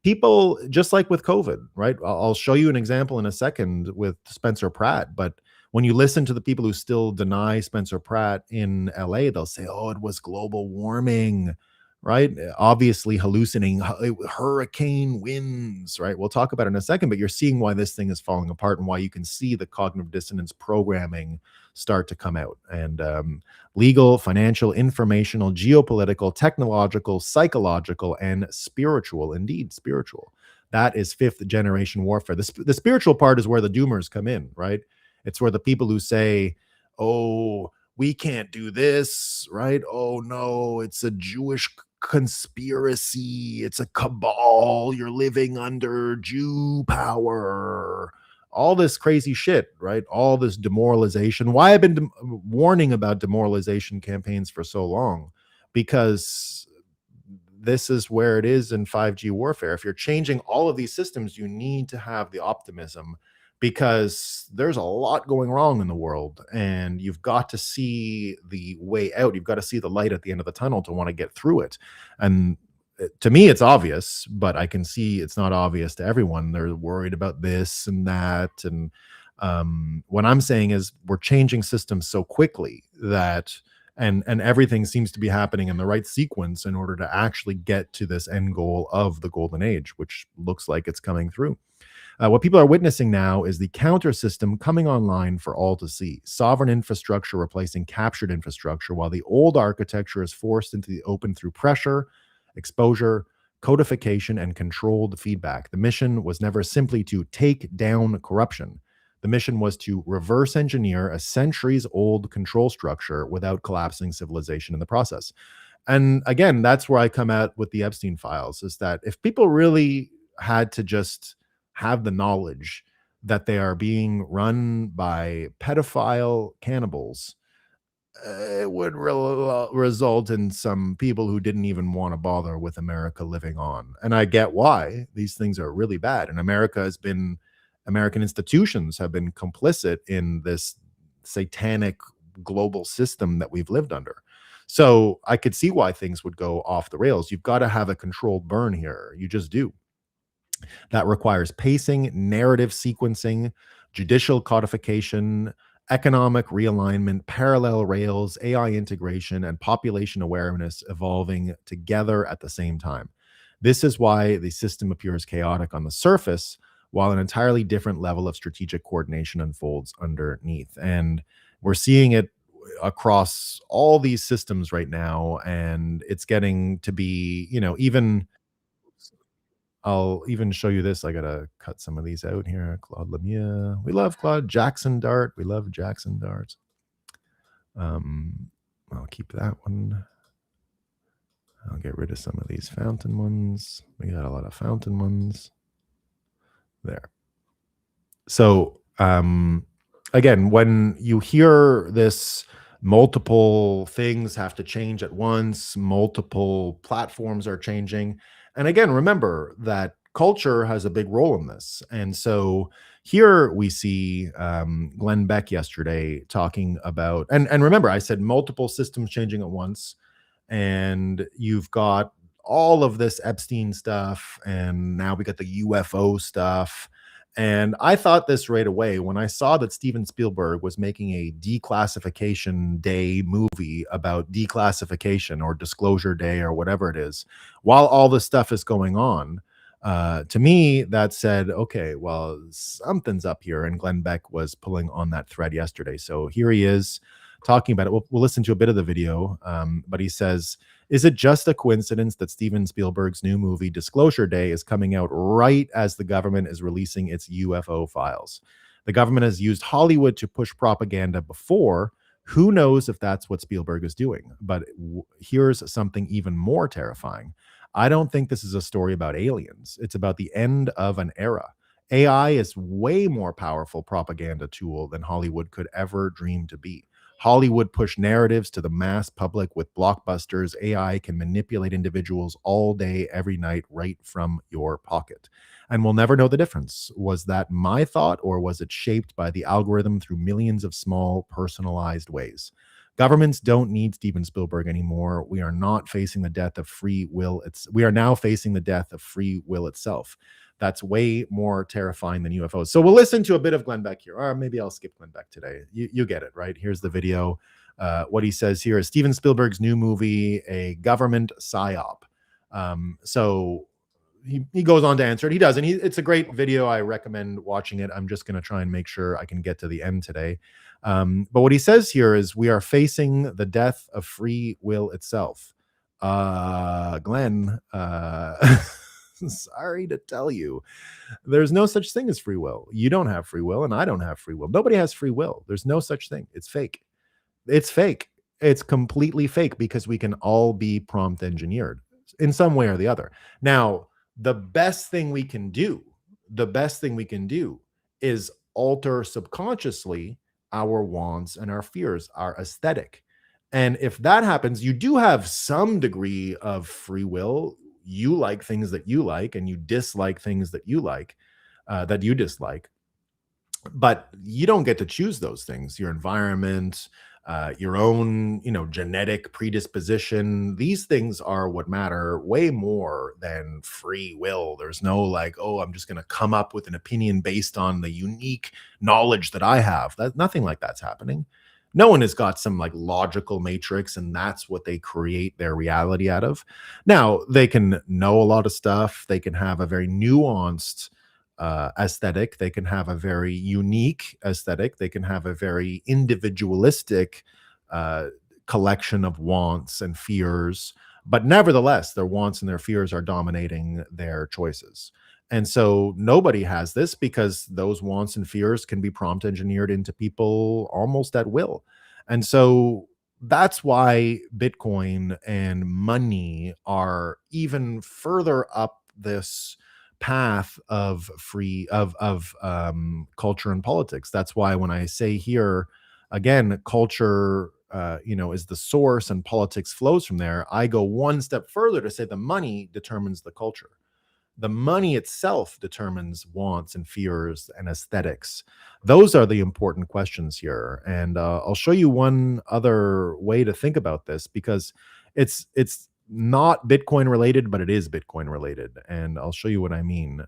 People, just like with COVID, right? I'll show you an example in a second with Spencer Pratt, but when you listen to the people who still deny Spencer Pratt in LA, they'll say, oh, it was global warming, right? Obviously hallucinating hurricane winds, right? We'll talk about it in a second, but you're seeing why this thing is falling apart and why you can see the cognitive dissonance programming start to come out. And legal, financial, informational, geopolitical, technological, psychological, and spiritual, indeed spiritual. That is fifth generation warfare. The spiritual part is where the doomers come in, right? It's where the people who say, oh, we can't do this, right? Oh no, it's a Jewish conspiracy. It's a cabal. You're living under Jew power. All this crazy shit, right? All this demoralization. Why I've been warning about demoralization campaigns for so long? Because this is where it is in 5G warfare. If you're changing all of these systems, you need to have the optimism, because there's a lot going wrong in the world, and you've got to see the way out. You've got to see the light at the end of the tunnel to want to get through it. And to me, it's obvious, but I can see it's not obvious to everyone. They're worried about this and that. And what I'm saying is we're changing systems so quickly that, and everything seems to be happening in the right sequence in order to actually get to this end goal of the golden age, which looks like it's coming through. What people are witnessing now is the counter system coming online for all to see. Sovereign infrastructure replacing captured infrastructure, while the old architecture is forced into the open through pressure, exposure, codification, and controlled feedback. The mission was never simply to take down corruption. The mission was to reverse engineer a centuries-old control structure without collapsing civilization in the process. And again, that's where I come out with the Epstein files, is that if people really had to just have the knowledge that they are being run by pedophile cannibals, it would result in some people who didn't even want to bother with America living on. And I get why these things are really bad. And American institutions have been complicit in this satanic global system that we've lived under. So I could see why things would go off the rails. You've got to have a controlled burn here. You just do. That requires pacing, narrative sequencing, judicial codification, economic realignment, parallel rails, AI integration, and population awareness evolving together at the same time. This is why the system appears chaotic on the surface, while an entirely different level of strategic coordination unfolds underneath. And we're seeing it across all these systems right now. And it's getting to be, even I'll even show you this. I gotta cut some of these out here. Claude Lemieux. We love Claude. Jackson Dart. We love Jackson Dart. I'll keep that one. I'll get rid of some of these fountain ones. We got a lot of fountain ones. There. So again, when you hear this, multiple things have to change at once, multiple platforms are changing. And again, remember that culture has a big role in this. And so here we see Glenn Beck yesterday talking about, and remember, I said multiple systems changing at once, and you've got all of this Epstein stuff, and now we got the UFO stuff. And I thought this right away when I saw that Steven Spielberg was making a declassification day movie about declassification or disclosure day or whatever it is, while all this stuff is going on. To me, that said, okay, well, something's up here. And Glenn Beck was pulling on that thread yesterday. So here he is talking about it. We'll listen to a bit of the video, but he says, is it just a coincidence that Steven Spielberg's new movie Disclosure Day is coming out right as the government is releasing its UFO files? The government has used Hollywood to push propaganda before. Who knows if that's what Spielberg is doing? But here's something even more terrifying. I don't think this is a story about aliens. It's about the end of an era. AI is way more powerful propaganda tool than Hollywood could ever dream to be. Hollywood pushed narratives to the mass public with blockbusters. AI can manipulate individuals all day, every night, right from your pocket. And we'll never know the difference. Was that my thought, or was it shaped by the algorithm through millions of small, personalized ways? Governments don't need Steven Spielberg anymore. We are not facing the death of free will. We are now facing the death of free will itself. That's way more terrifying than UFOs. So we'll listen to a bit of Glenn Beck here, or maybe I'll skip Glenn Beck today. You get it, right? Here's the video. What he says here is Steven Spielberg's new movie, a government psyop. So he goes on to answer it. He does, and it's a great video. I recommend watching it. I'm just going to try and make sure I can get to the end today. But what he says here is we are facing the death of free will itself. Glenn, sorry to tell you, there's no such thing as free will. You don't have free will, and I don't have free will. Nobody has free will. There's no such thing. It's fake. It's fake. It's completely fake because we can all be prompt engineered in some way or the other. Now, the best thing we can do is alter subconsciously our wants and our fears, our aesthetic. And if that happens, you do have some degree of free will. You like things that you like, and you dislike things that you like, that you dislike. But you don't get to choose those things. Your environment, your own, genetic predisposition. These things are what matter way more than free will. There's no like, oh, I'm just going to come up with an opinion based on the unique knowledge that I have. Nothing like that's happening. No one has got some like logical matrix, and that's what they create their reality out of. Now, they can know a lot of stuff. They can have a very nuanced aesthetic. They can have a very unique aesthetic. They can have a very individualistic collection of wants and fears. But nevertheless, their wants and their fears are dominating their choices. And so nobody has this because those wants and fears can be prompt engineered into people almost at will. And so that's why Bitcoin and money are even further up this path of culture and politics. That's why when I say here again, culture, is the source and politics flows from there. I go one step further to say the money determines the culture. The money itself determines wants and fears and aesthetics. Those are the important questions here. And I'll show you one other way to think about this, because it's not Bitcoin related, but it is Bitcoin related. And I'll show you what I mean.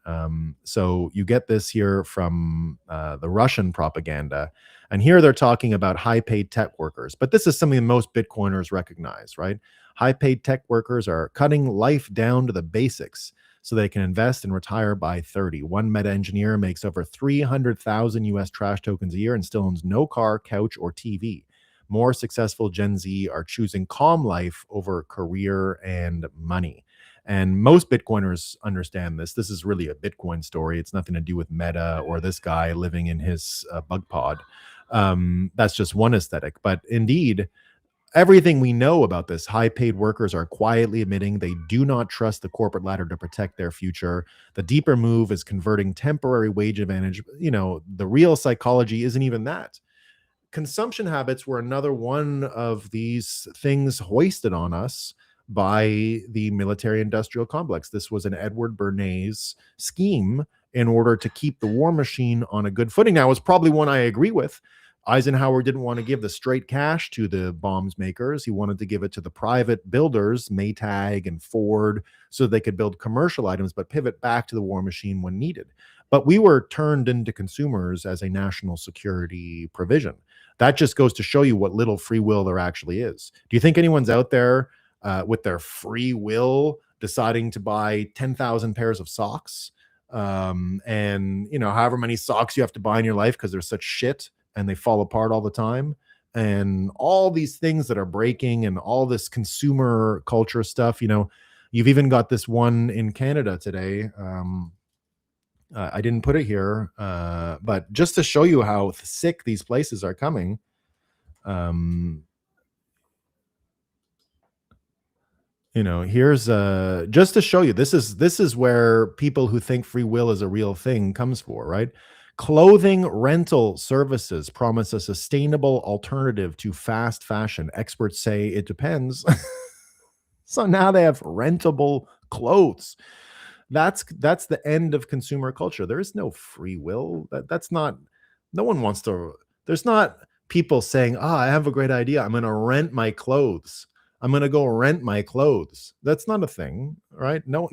So you get this here from the Russian propaganda. And here they're talking about high paid tech workers. But this is something most Bitcoiners recognize, right? High paid tech workers are cutting life down to the basics so they can invest and retire by 30. One Meta engineer makes over 300,000 US trash tokens a year and still owns no car, couch, or TV. More successful Gen Z are choosing calm life over career and money. And most Bitcoiners understand this. This is really a Bitcoin story. It's nothing to do with Meta or this guy living in his bug pod. That's just one aesthetic. But indeed, everything we know about this, high paid workers are quietly admitting they do not trust the corporate ladder to protect their future. The deeper move is converting temporary wage advantage. The real psychology isn't even that. Consumption habits were another one of these things hoisted on us by the military industrial complex. This was an Edward Bernays scheme in order to keep the war machine on a good footing. Now, it's probably one I agree with. Eisenhower didn't want to give the straight cash to the bombs makers. He wanted to give it to the private builders, Maytag and Ford, so they could build commercial items, but pivot back to the war machine when needed. But we were turned into consumers as a national security provision. That just goes to show you what little free will there actually is. Do you think anyone's out there with their free will deciding to buy 10,000 pairs of socks? And, however many socks you have to buy in your life because they're such shit and they fall apart all the time, and all these things that are breaking and all this consumer culture stuff. You've even got this one in Canada today. I didn't put it here, but just to show you how sick these places are coming. Here's just to show you, this is where people who think free will is a real thing comes for, right? Clothing rental services promise a sustainable alternative to fast fashion. Experts say it depends. So now they have rentable clothes. That's the end of consumer culture. There is no free will. That's not, no one wants to, there's not people saying, I have a great idea. I'm going to rent my clothes. I'm going to go rent my clothes. That's not a thing, right? No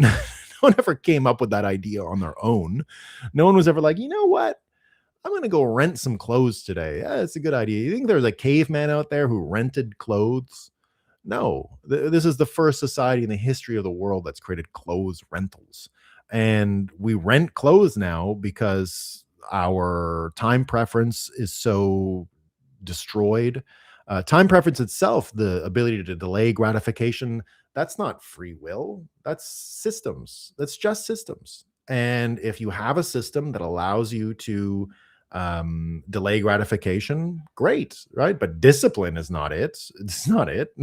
one ever came up with that idea on their own. No one was ever like, you know what? I'm going to go rent some clothes today. Yeah, it's a good idea. You think there's a caveman out there who rented clothes? No, this is the first society in the history of the world that's created clothes rentals. And we rent clothes now because our time preference is so destroyed. Time preference itself, the ability to delay gratification, that's not free will. That's systems. That's just systems. And if you have a system that allows you to delay gratification, great, right? But discipline is not it. It's not it.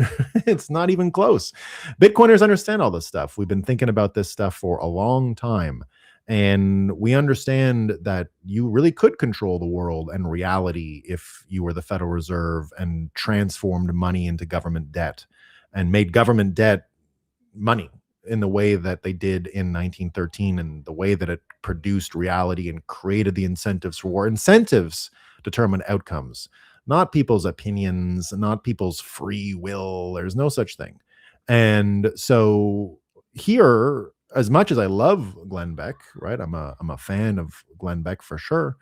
It's not even close. Bitcoiners understand all this stuff. We've been thinking about this stuff for a long time, and we understand that you really could control the world and reality if you were the Federal Reserve and transformed money into government debt and made government debt money in the way that they did in 1913, and the way that it produced reality and created the incentives for war. Incentives determine outcomes, not people's opinions, not people's free will. There's no such thing. And so here, as much as I love Glenn Beck, right? I'm a fan of Glenn Beck for sure.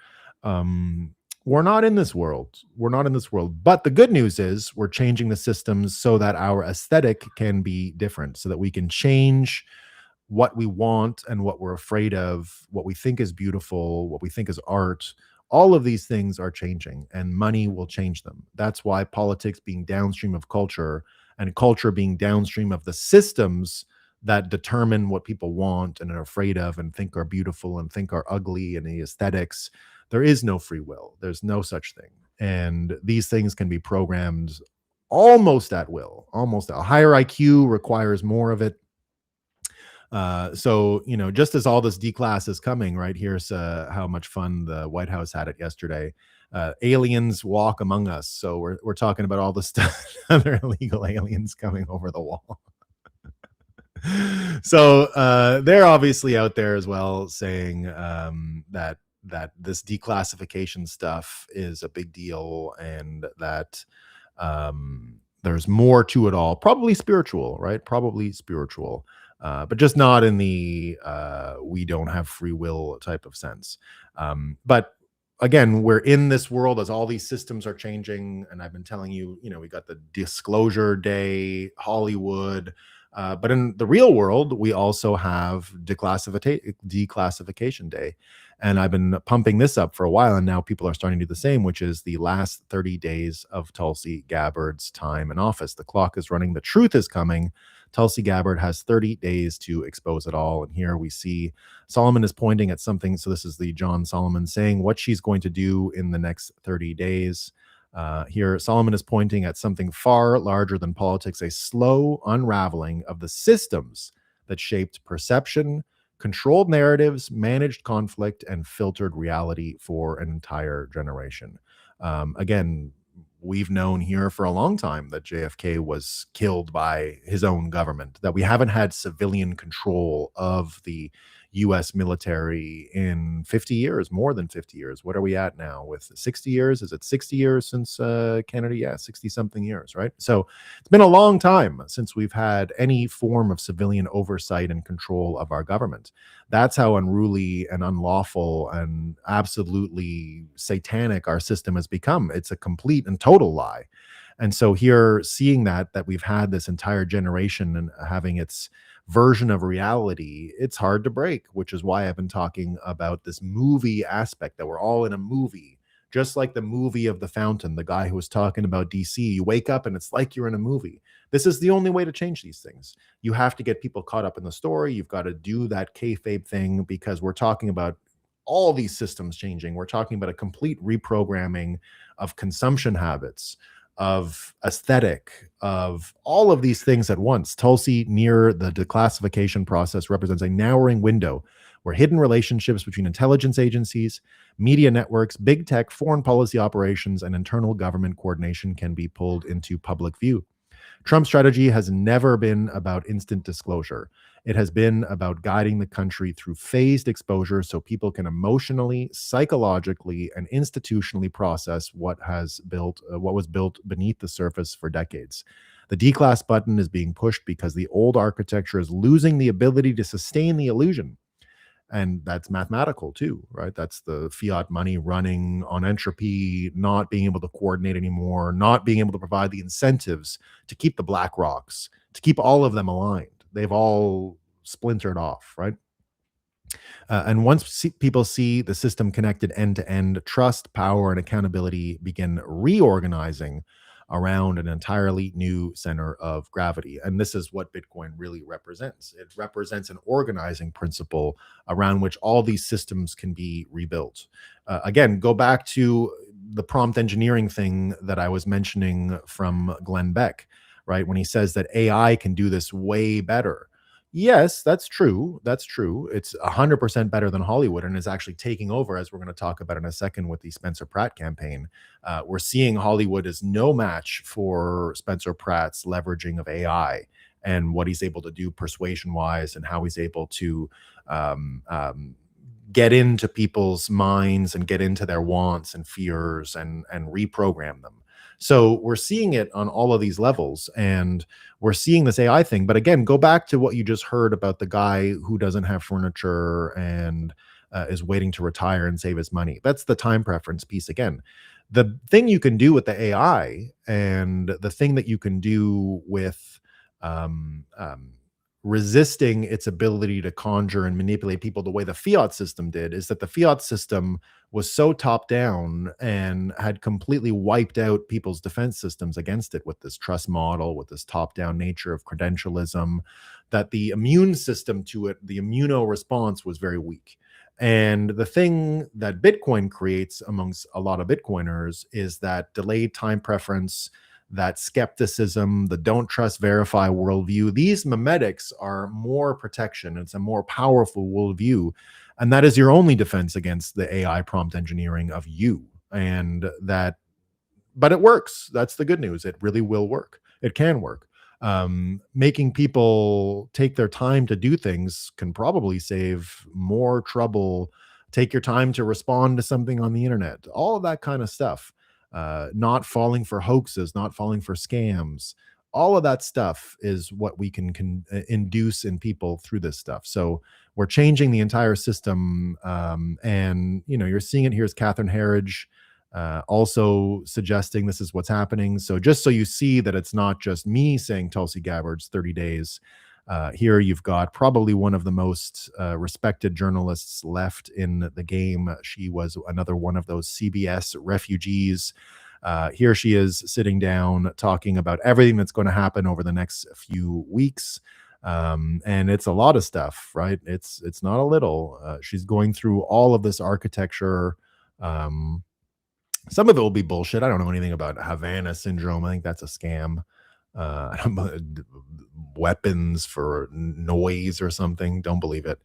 We're not in this world. We're not in this world. But the good news is we're changing the systems so that our aesthetic can be different, so that we can change what we want and what we're afraid of, what we think is beautiful, what we think is art. All of these things are changing, and money will change them. That's why politics being downstream of culture, and culture being downstream of the systems that determine what people want and are afraid of and think are beautiful and think are ugly, and the aesthetics. There is no free will. There's no such thing. And these things can be programmed almost at will. Almost. A higher IQ requires more of it. So, just as all this declass is coming, right? Here's how much fun the White House had it yesterday. Aliens walk among us. So we're talking about all the stuff, other illegal aliens coming over the wall. So they're obviously out there as well saying that this declassification stuff is a big deal, and that there's more to it all. Probably spiritual, right? Probably spiritual, but just not in the we don't have free will type of sense. But again, we're in this world as all these systems are changing, and I've been telling you, we got the disclosure day, Hollywood. But in the real world, we also have declassification day. And I've been pumping this up for a while, and now people are starting to do the same, which is the last 30 days of Tulsi Gabbard's time in office. The clock is running. The truth is coming. Tulsi Gabbard has 30 days to expose it all. And here we see Solomon is pointing at something. So this is the John Solomon saying what she's going to do in the next 30 days. Here, Solomon is pointing at something far larger than politics, a slow unraveling of the systems that shaped perception, controlled narratives, managed conflict, and filtered reality for an entire generation. Again, we've known here for a long time that JFK was killed by his own government, that we haven't had civilian control of the US military in 50 years, more than 50 years. What are we at now with 60 years? Is it 60 years since Kennedy? Yeah, 60 something years, right? So it's been a long time since we've had any form of civilian oversight and control of our government. That's how unruly and unlawful and absolutely satanic our system has become. It's a complete and total lie. And so here, seeing that we've had this entire generation and having its version of reality, it's hard to break, which is why I've been talking about this movie aspect, that we're all in a movie, just like the movie of The Fountain, the guy who was talking about DC. You wake up and it's like you're in a movie. This is the only way to change these things. You have to get people caught up in the story. You've got to do that kayfabe thing, because we're talking about all these systems changing. We're talking about a complete reprogramming of consumption habits, of aesthetic, of all of these things at once. Tulsi, near the declassification process, represents a narrowing window where hidden relationships between intelligence agencies, media networks, big tech, foreign policy operations, and internal government coordination can be pulled into public view. Trump's strategy has never been about instant disclosure. It has been about guiding the country through phased exposure so people can emotionally, psychologically, and institutionally process what was built beneath the surface for decades. The declass button is being pushed because the old architecture is losing the ability to sustain the illusion. And that's mathematical too, right? That's the fiat money running on entropy, not being able to coordinate anymore, not being able to provide the incentives to keep the black rocks, to keep all of them aligned. They've all splintered off, right? And once people see the system connected end to end, trust, power, and accountability begin reorganizing around an entirely new center of gravity. And this is what Bitcoin really represents. It represents an organizing principle around which all these systems can be rebuilt. Again, go back to the prompt engineering thing that I was mentioning from Glenn Beck, right? When he says that AI can do this way better. Yes, that's true. That's true. It's 100% better than Hollywood, and is actually taking over, as we're going to talk about in a second with the Spencer Pratt campaign. We're seeing Hollywood is no match for Spencer Pratt's leveraging of AI and what he's able to do persuasion-wise, and how he's able to get into people's minds and get into their wants and fears and reprogram them. So we're seeing it on all of these levels, and we're seeing this AI thing. But again, go back to what you just heard about the guy who doesn't have furniture and is waiting to retire and save his money. That's the time preference piece again. The thing you can do with the AI, and the thing that you can do with resisting its ability to conjure and manipulate people the way the fiat system did, is that the fiat system was so top down and had completely wiped out people's defense systems against it with this trust model, with this top down nature of credentialism, that the immune system to it, the immuno response, was very weak. And the thing that Bitcoin creates amongst a lot of Bitcoiners is that delayed time preference, that skepticism, the don't trust, verify worldview. These memetics are more protection. It's a more powerful worldview. And that is your only defense against the AI prompt engineering of you. And that, but it works. That's the good news. It really will work. It can work. Making people take their time to do things can probably save more trouble. Take your time to respond to something on the internet, all of that kind of stuff. Not falling for hoaxes, not falling for scams. All of that stuff is what we can induce in people through this stuff. So we're changing the entire system. And, you know, you're seeing it. Here's Catherine Herridge also suggesting this is what's happening. So just so you see that it's not just me saying Tulsi Gabbard's 30 days, here you've got probably one of the most respected journalists left in the game. She was another one of those CBS refugees. Here she is sitting down talking about everything that's going to happen over the next few weeks. And it's a lot of stuff, right? It's not a little. She's going through all of this architecture. Some of it will be bullshit. I don't know anything about Havana syndrome. I think that's a scam. Weapons for noise or something. Don't believe it.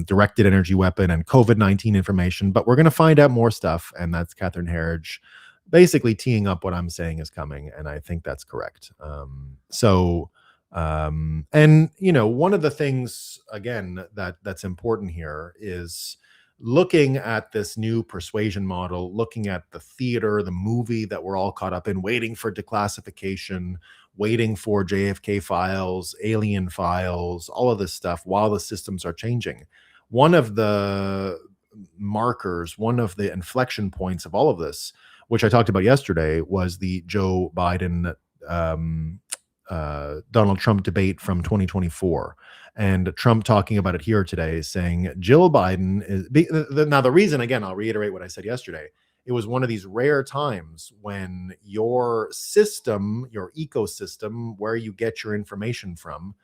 Directed energy weapon and COVID-19 information. But we're going to find out more stuff. And that's Catherine Herridge basically teeing up what I'm saying is coming. And I think that's correct. And, you know, one of the things, again, that's important here is looking at this new persuasion model, looking at the theater, the movie that we're all caught up in, waiting for declassification, waiting for JFK files, alien files, all of this stuff while the systems are changing. One of the markers, one of the inflection points of all of this, which I talked about yesterday, was the Joe Biden Donald Trump debate from 2024. And Trump talking about it here today, saying Jill Biden is now the reason, again, I'll reiterate what I said yesterday. It was one of these rare times when your system, your ecosystem, where you get your information from,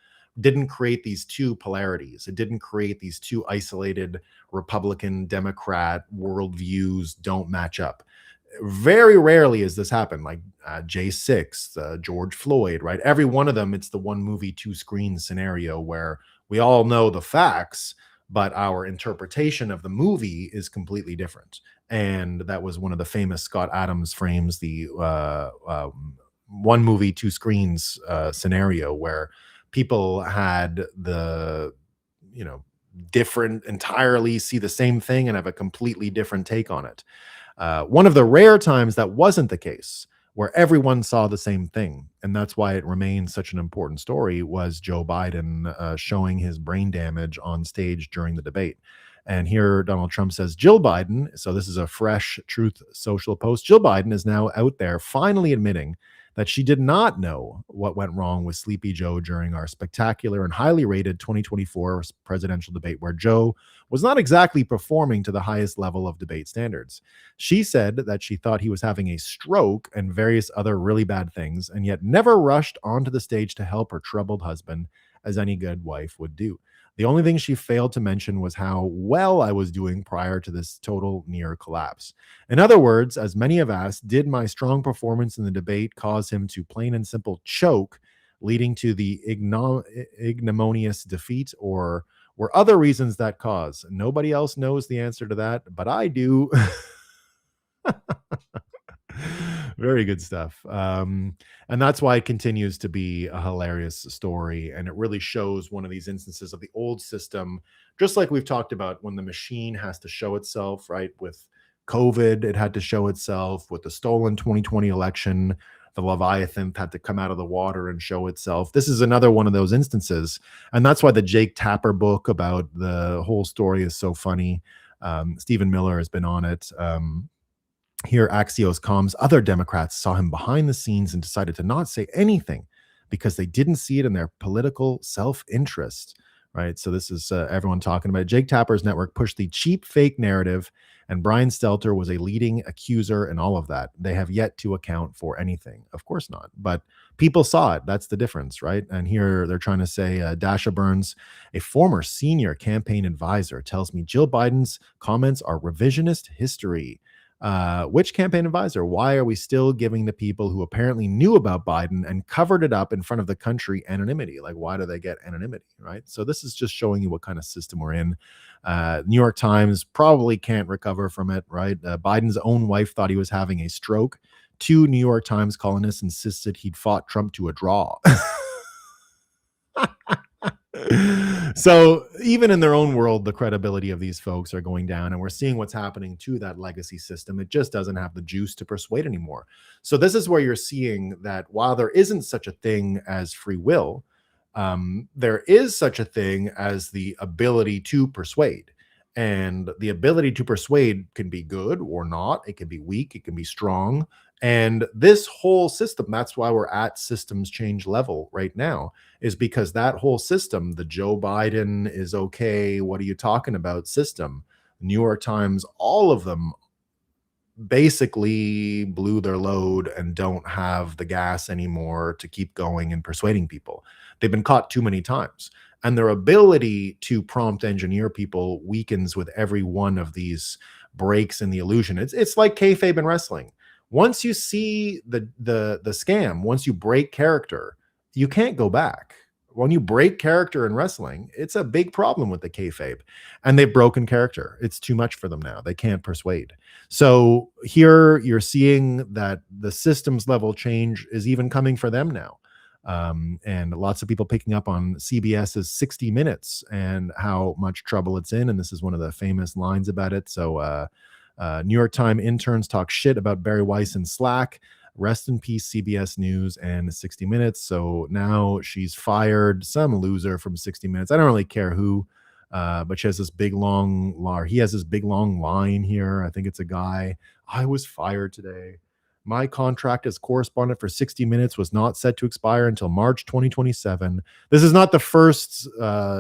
didn't create these two polarities. It didn't create these two isolated Republican, Democrat worldviews don't match up. Very rarely has this happened, like J6, George Floyd, right? Every one of them, it's the one movie, two screens scenario where we all know the facts, but our interpretation of the movie is completely different. And that was one of the famous Scott Adams frames, the one movie, two screens scenario, where people had the, you know, different, entirely see the same thing and have a completely different take on it. One of the rare times that wasn't the case, where everyone saw the same thing, and that's why it remains such an important story, was Joe Biden showing his brain damage on stage during the debate. And here Donald Trump says, Jill Biden, so this is a fresh Truth Social post, Jill Biden is now out there finally admitting that she did not know what went wrong with Sleepy Joe during our spectacular and highly rated 2024 presidential debate, where Joe was not exactly performing to the highest level of debate standards. She said that she thought he was having a stroke and various other really bad things, and yet never rushed onto the stage to help her troubled husband, as any good wife would do. The only thing she failed to mention was how well I was doing prior to this total near collapse. In other words, as many have asked, did my strong performance in the debate cause him to plain and simple choke, leading to the ignominious defeat, or were other reasons that cause? Nobody else knows the answer to that, but I do. Very good stuff. And that's why it continues to be a hilarious story. And it really shows one of these instances of the old system, just like we've talked about when the machine has to show itself, right? With COVID, it had to show itself. With the stolen 2020 election, the Leviathan had to come out of the water and show itself. This is another one of those instances. And that's why the Jake Tapper book about the whole story is so funny. Stephen Miller has been on it. Here, Axios Comms, other Democrats saw him behind the scenes and decided to not say anything because they didn't see it in their political self-interest, right? So this is everyone talking about it. Jake Tapper's network pushed the cheap fake narrative, and Brian Stelter was a leading accuser in all of that. They have yet to account for anything. Of course not. But people saw it. That's the difference, right? And here they're trying to say Dasha Burns, a former senior campaign advisor, tells me Jill Biden's comments are revisionist history. Which campaign advisor? Why are we still giving the people who apparently knew about Biden and covered it up in front of the country anonymity? Like, why do they get anonymity, right? So this is just showing you what kind of system we're in. New York Times probably can't recover from it, right? Biden's own wife thought he was having a stroke. 2 New York Times columnists insisted he'd fought Trump to a draw. So even in their own world, the credibility of these folks are going down, and we're seeing what's happening to that legacy system. It just doesn't have the juice to persuade anymore. So this is where you're seeing that while there isn't such a thing as free will, there is such a thing as the ability to persuade. And the ability to persuade can be good or not. It can be weak. It can be strong. And this whole system, that's why we're at systems change level right now, is because that whole system, the Joe Biden is okay, what are you talking about system, New York Times, all of them basically blew their load and don't have the gas anymore to keep going and persuading people. They've been caught too many times. And their ability to prompt engineer people weakens with every one of these breaks in the illusion. It's like kayfabe in wrestling. Once you see the scam, once you break character, you can't go back. When you break character in wrestling, it's a big problem with the kayfabe, and they've broken character. It's too much for them now. They can't persuade. So here you're seeing that the systems level change is even coming for them now. And lots of people picking up on CBS's 60 Minutes and how much trouble it's in. And this is one of the famous lines about it. So New York Times interns talk shit about Barry Weiss and Slack. Rest in peace, CBS News and 60 Minutes. So now she's fired, some loser from 60 Minutes. I don't really care who, but she has this big long, or he has this big long line here. I think it's a guy. I was fired today. My contract as correspondent for 60 Minutes was not set to expire until March 2027. This is not the first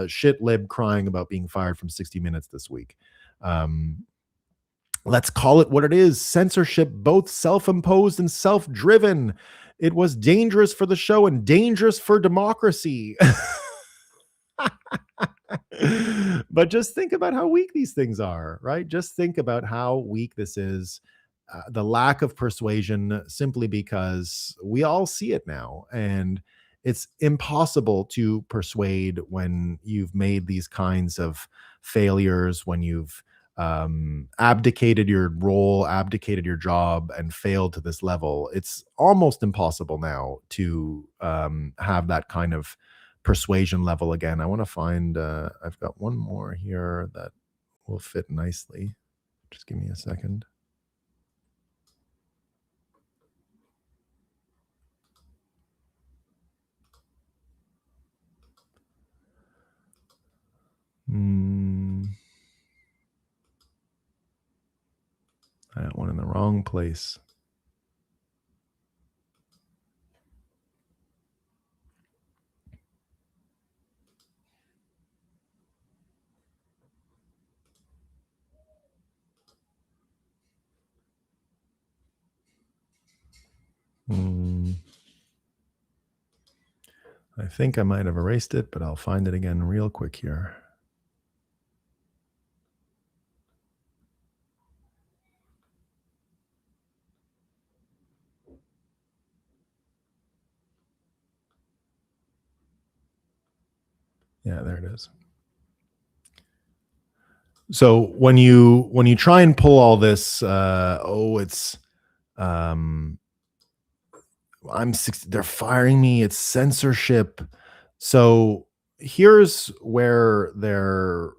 shit lib crying about being fired from 60 Minutes this week. Let's call it what it is. Censorship, both self-imposed and self-driven. It was dangerous for the show and dangerous for democracy. But just think about how weak these things are, right? Just think about how weak this is. The lack of persuasion, simply because we all see it now. And it's impossible to persuade when you've made these kinds of failures, when you've abdicated your role, abdicated your job, and failed to this level. It's almost impossible now to have that kind of persuasion level again. I want to find, I've got one more here that will fit nicely. Just give me a second. I got one in the wrong place. I think I might have erased it, but I'll find it again real quick here. Yeah, there it is. So when you try and pull all this, it's I'm 60, they're firing me, it's censorship. So here's where their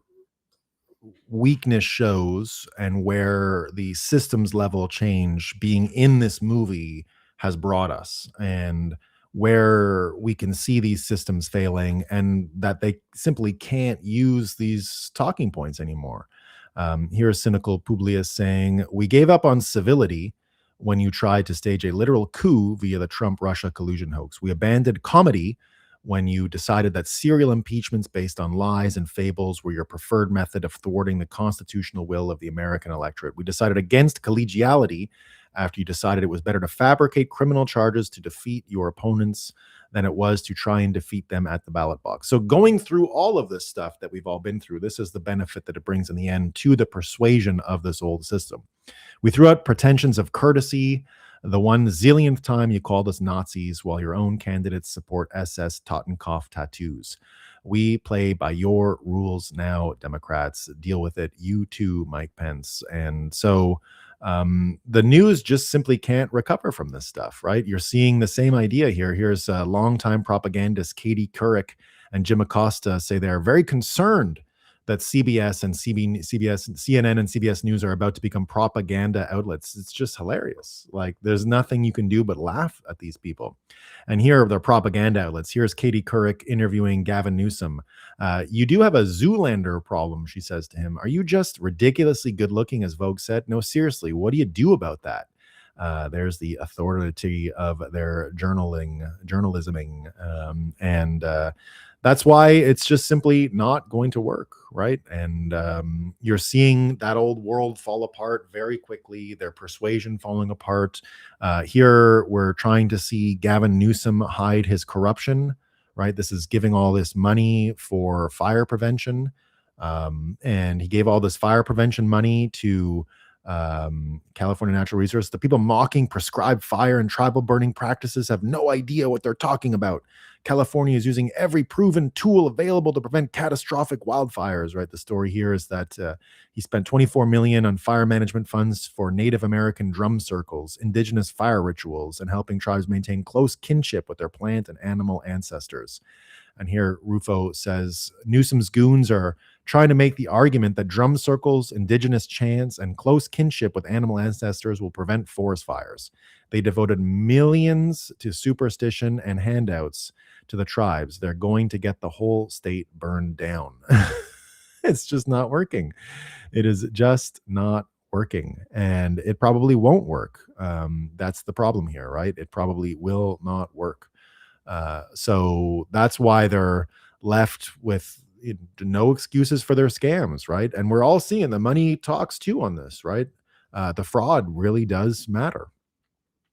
weakness shows, and where the systems level change being in this movie has brought us, and where we can see these systems failing, and that they simply can't use these talking points anymore. Here's cynical Publius saying, "We gave up on civility when you tried to stage a literal coup via the Trump-Russia collusion hoax. We abandoned comedy when you decided that serial impeachments based on lies and fables were your preferred method of thwarting the constitutional will of the American electorate. We decided against collegiality after you decided it was better to fabricate criminal charges to defeat your opponents than it was to try and defeat them at the ballot box. So going through all of this stuff that we've all been through, this is the benefit that it brings in the end to the persuasion of this old system. We threw out pretensions of courtesy. The 1 zillionth time you called us Nazis while your own candidates support SS Totenkopf tattoos. We play by your rules now, Democrats. Deal with it. You too, Mike Pence. And so the news just simply can't recover from this stuff, right? You're seeing the same idea here. Here's longtime propagandist Katie Couric and Jim Acosta say they're very concerned that CBS and CNN and CBS News are about to become propaganda outlets. It's just hilarious. Like, there's nothing you can do but laugh at these people. And here are their propaganda outlets. Here's Katie Couric interviewing Gavin Newsom. You do have a Zoolander problem, she says to him. Are you just ridiculously good looking, as Vogue said? No, seriously, what do you do about that? There's the authority of their journalisming. That's why it's just simply not going to work, right? And you're seeing that old world fall apart very quickly, their persuasion falling apart. Here, we're trying to see Gavin Newsom hide his corruption, right? This is giving all this money for fire prevention. And he gave all this fire prevention money to California Natural Resources. The people mocking prescribed fire and tribal burning practices have no idea what they're talking about. California is using every proven tool available to prevent catastrophic wildfires, right? The story here is that he spent $24 million on fire management funds for Native American drum circles, indigenous fire rituals, and helping tribes maintain close kinship with their plant and animal ancestors. And here Rufo says Newsom's goons are trying to make the argument that drum circles, indigenous chants, and close kinship with animal ancestors will prevent forest fires. They devoted millions to superstition and handouts to the tribes. They're going to get the whole state burned down. It's just not working. It is just not working, and it probably won't work. That's the problem here, right? It probably will not work. So that's why they're left with no excuses for their scams, right? And we're all seeing the money talks too on this, right? The fraud really does matter.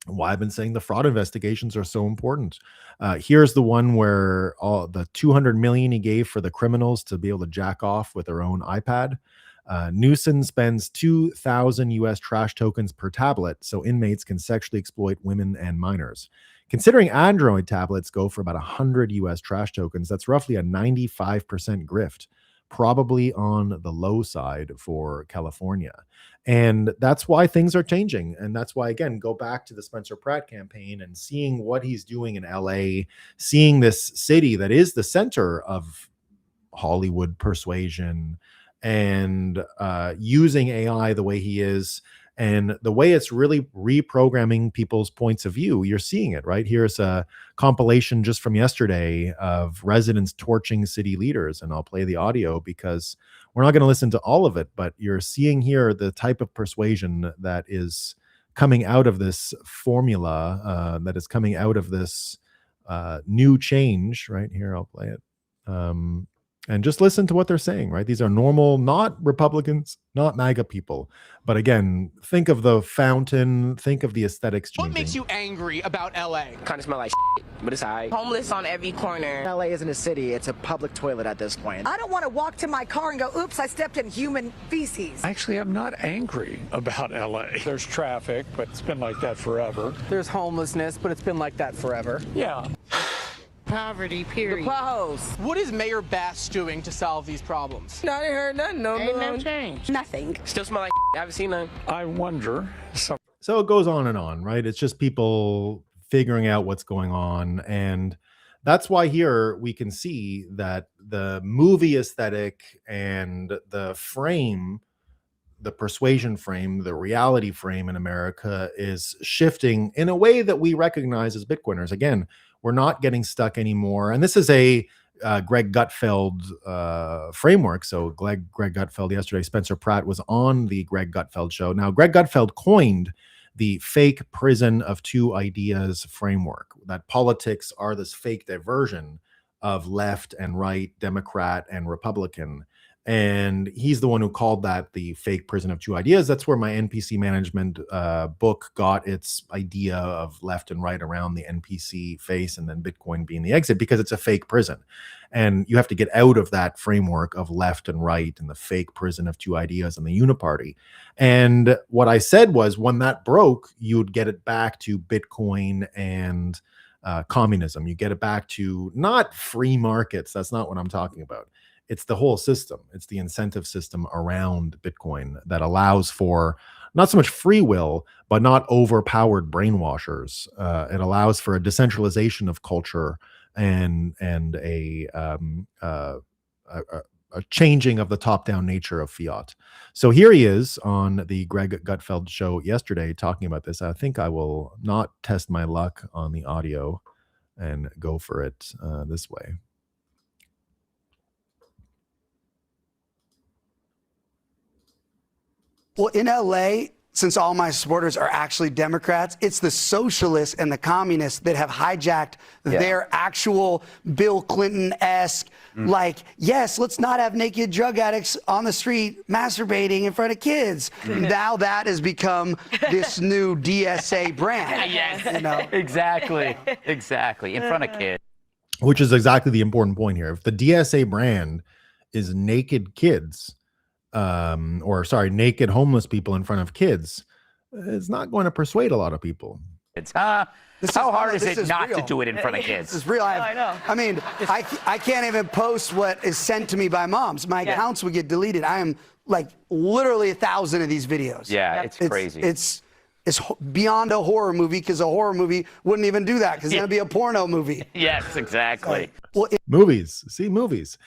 Why I've been saying the fraud investigations are so important. Here's the one where all the $200 million he gave for the criminals to be able to jack off with their own iPad. Newsom spends 2,000 US trash tokens per tablet so inmates can sexually exploit women and minors. Considering Android tablets go for about 100 US trash tokens, that's roughly a 95% grift, probably on the low side for California. And that's why things are changing. And that's why, again, go back to the Spencer Pratt campaign and seeing what he's doing in LA, seeing this city that is the center of Hollywood persuasion, and using AI the way he is, and the way it's really reprogramming people's points of view. You're seeing it, right? Here's a compilation just from yesterday of residents torching city leaders, and I'll play the audio because we're not going to listen to all of it, but you're seeing here the type of persuasion that is coming out of this formula, that is coming out of this new change. Right here, I'll play it. And just listen to what they're saying, right? These are normal, not Republicans, not MAGA people. But again, think of the fountain, think of the aesthetics changing. What makes you angry about LA? Kind of smell like shit, but it's alright. Homeless on every corner. LA isn't a city, it's a public toilet at this point. I don't want to walk to my car and go, oops, I stepped in human feces. Actually, I'm not angry about LA. There's traffic, but it's been like that forever. There's homelessness, but it's been like that forever. Yeah. Poverty, period. The potholes. What is Mayor Bass doing to solve these problems? I ain't heard nothing. Ain't no change. Nothing. Still smell like shit. I haven't seen none. I wonder. So it goes on, right? It's just people figuring out what's going on. And that's why here we can see that the movie aesthetic and the frame, the persuasion frame, the reality frame in America is shifting in a way that we recognize as Bitcoiners. Again, we're not getting stuck anymore. And this is a Greg Gutfeld framework. So Greg Gutfeld yesterday, Spencer Pratt was on the Greg Gutfeld show. Now, Greg Gutfeld coined the fake prison of two ideas framework, that politics are this fake diversion of left and right, Democrat and Republican. And he's the one who called that the fake prison of two ideas. That's where my NPC management book got its idea of left and right around the NPC face and then Bitcoin being the exit, because it's a fake prison. And you have to get out of that framework of left and right and the fake prison of two ideas and the uniparty. And what I said was, when that broke, you'd get it back to Bitcoin and communism. You get it back to not free markets. That's not what I'm talking about. It's the whole system. It's the incentive system around Bitcoin that allows for not so much free will, but not overpowered brainwashers. It allows for a decentralization of culture and a changing of the top-down nature of fiat. So here he is on the Greg Gutfeld show yesterday talking about this. I think I will not test my luck on the audio and go for it this way. Well, in LA, since all my supporters are actually Democrats, it's the socialists and the communists that have hijacked their actual Bill Clinton-esque, like, yes, let's not have naked drug addicts on the street masturbating in front of kids. Now that has become this new DSA brand. Yes, you know? exactly, in front of kids. Which is exactly the important point here. If the DSA brand is naked kids, naked homeless people in front of kids, it's not going to persuade a lot of people. It's how hard is it not to do it in front of kids? This is real. I know. I mean, I can't even post what is sent to me by moms. My accounts would get deleted. I am like literally 1,000 of these videos. Yeah, it's crazy. It's beyond a horror movie, because a horror movie wouldn't even do that, because it's going to be a porno movie. Yes, exactly. Movies.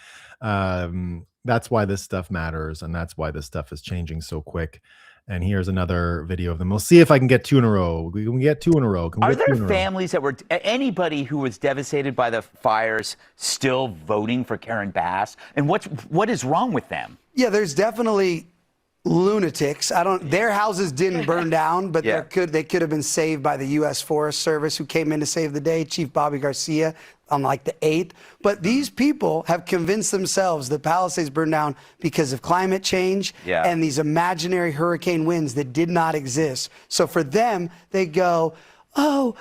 That's why this stuff matters, and that's why this stuff is changing so quick. And here's another video of them. We'll see if I can get two in a row. We can get two in a row. Are there families that were, anybody who was devastated by the fires still voting for Karen Bass? And what is wrong with them? Yeah, there's definitely lunatics. Their houses didn't burn down, but they could have been saved by the U.S. Forest Service, who came in to save the day, Chief Bobby Garcia, on like the 8th. But these people have convinced themselves the Palisades burned down because of climate change and these imaginary hurricane winds that did not exist. So for them, they go, oh,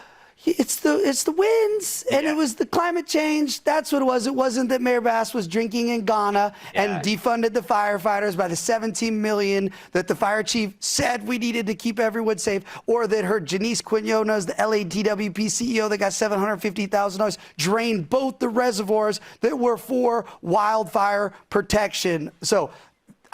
it's the winds, and it was the climate change. That's what it was. It wasn't that Mayor Bass was drinking in Ghana and defunded the firefighters by the $17 million that the fire chief said we needed to keep everyone safe, or that her Janice Quinones, the LADWP CEO that got $750,000, drained both the reservoirs that were for wildfire protection. So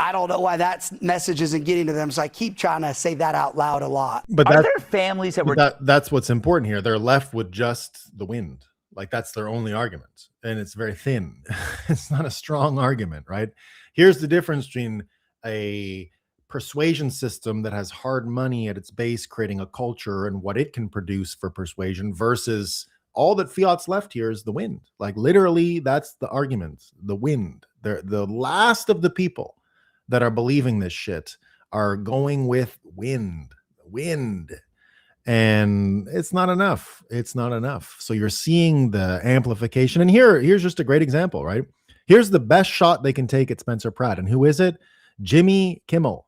I don't know why that message isn't getting to them. So I keep trying to say that out loud a lot. But are there families that were... That's what's important here. They're left with just the wind. Like, that's their only argument. And it's very thin. It's not a strong argument, right? Here's the difference between a persuasion system that has hard money at its base, creating a culture and what it can produce for persuasion, versus all that fiat's left here is the wind. Like, literally, that's the argument. The wind. They're the last of the people that are believing this shit are going with wind, and it's not enough. So you're seeing the amplification. And here's just a great example, right? Here's the best shot they can take at Spencer Pratt. And who is it? Jimmy Kimmel.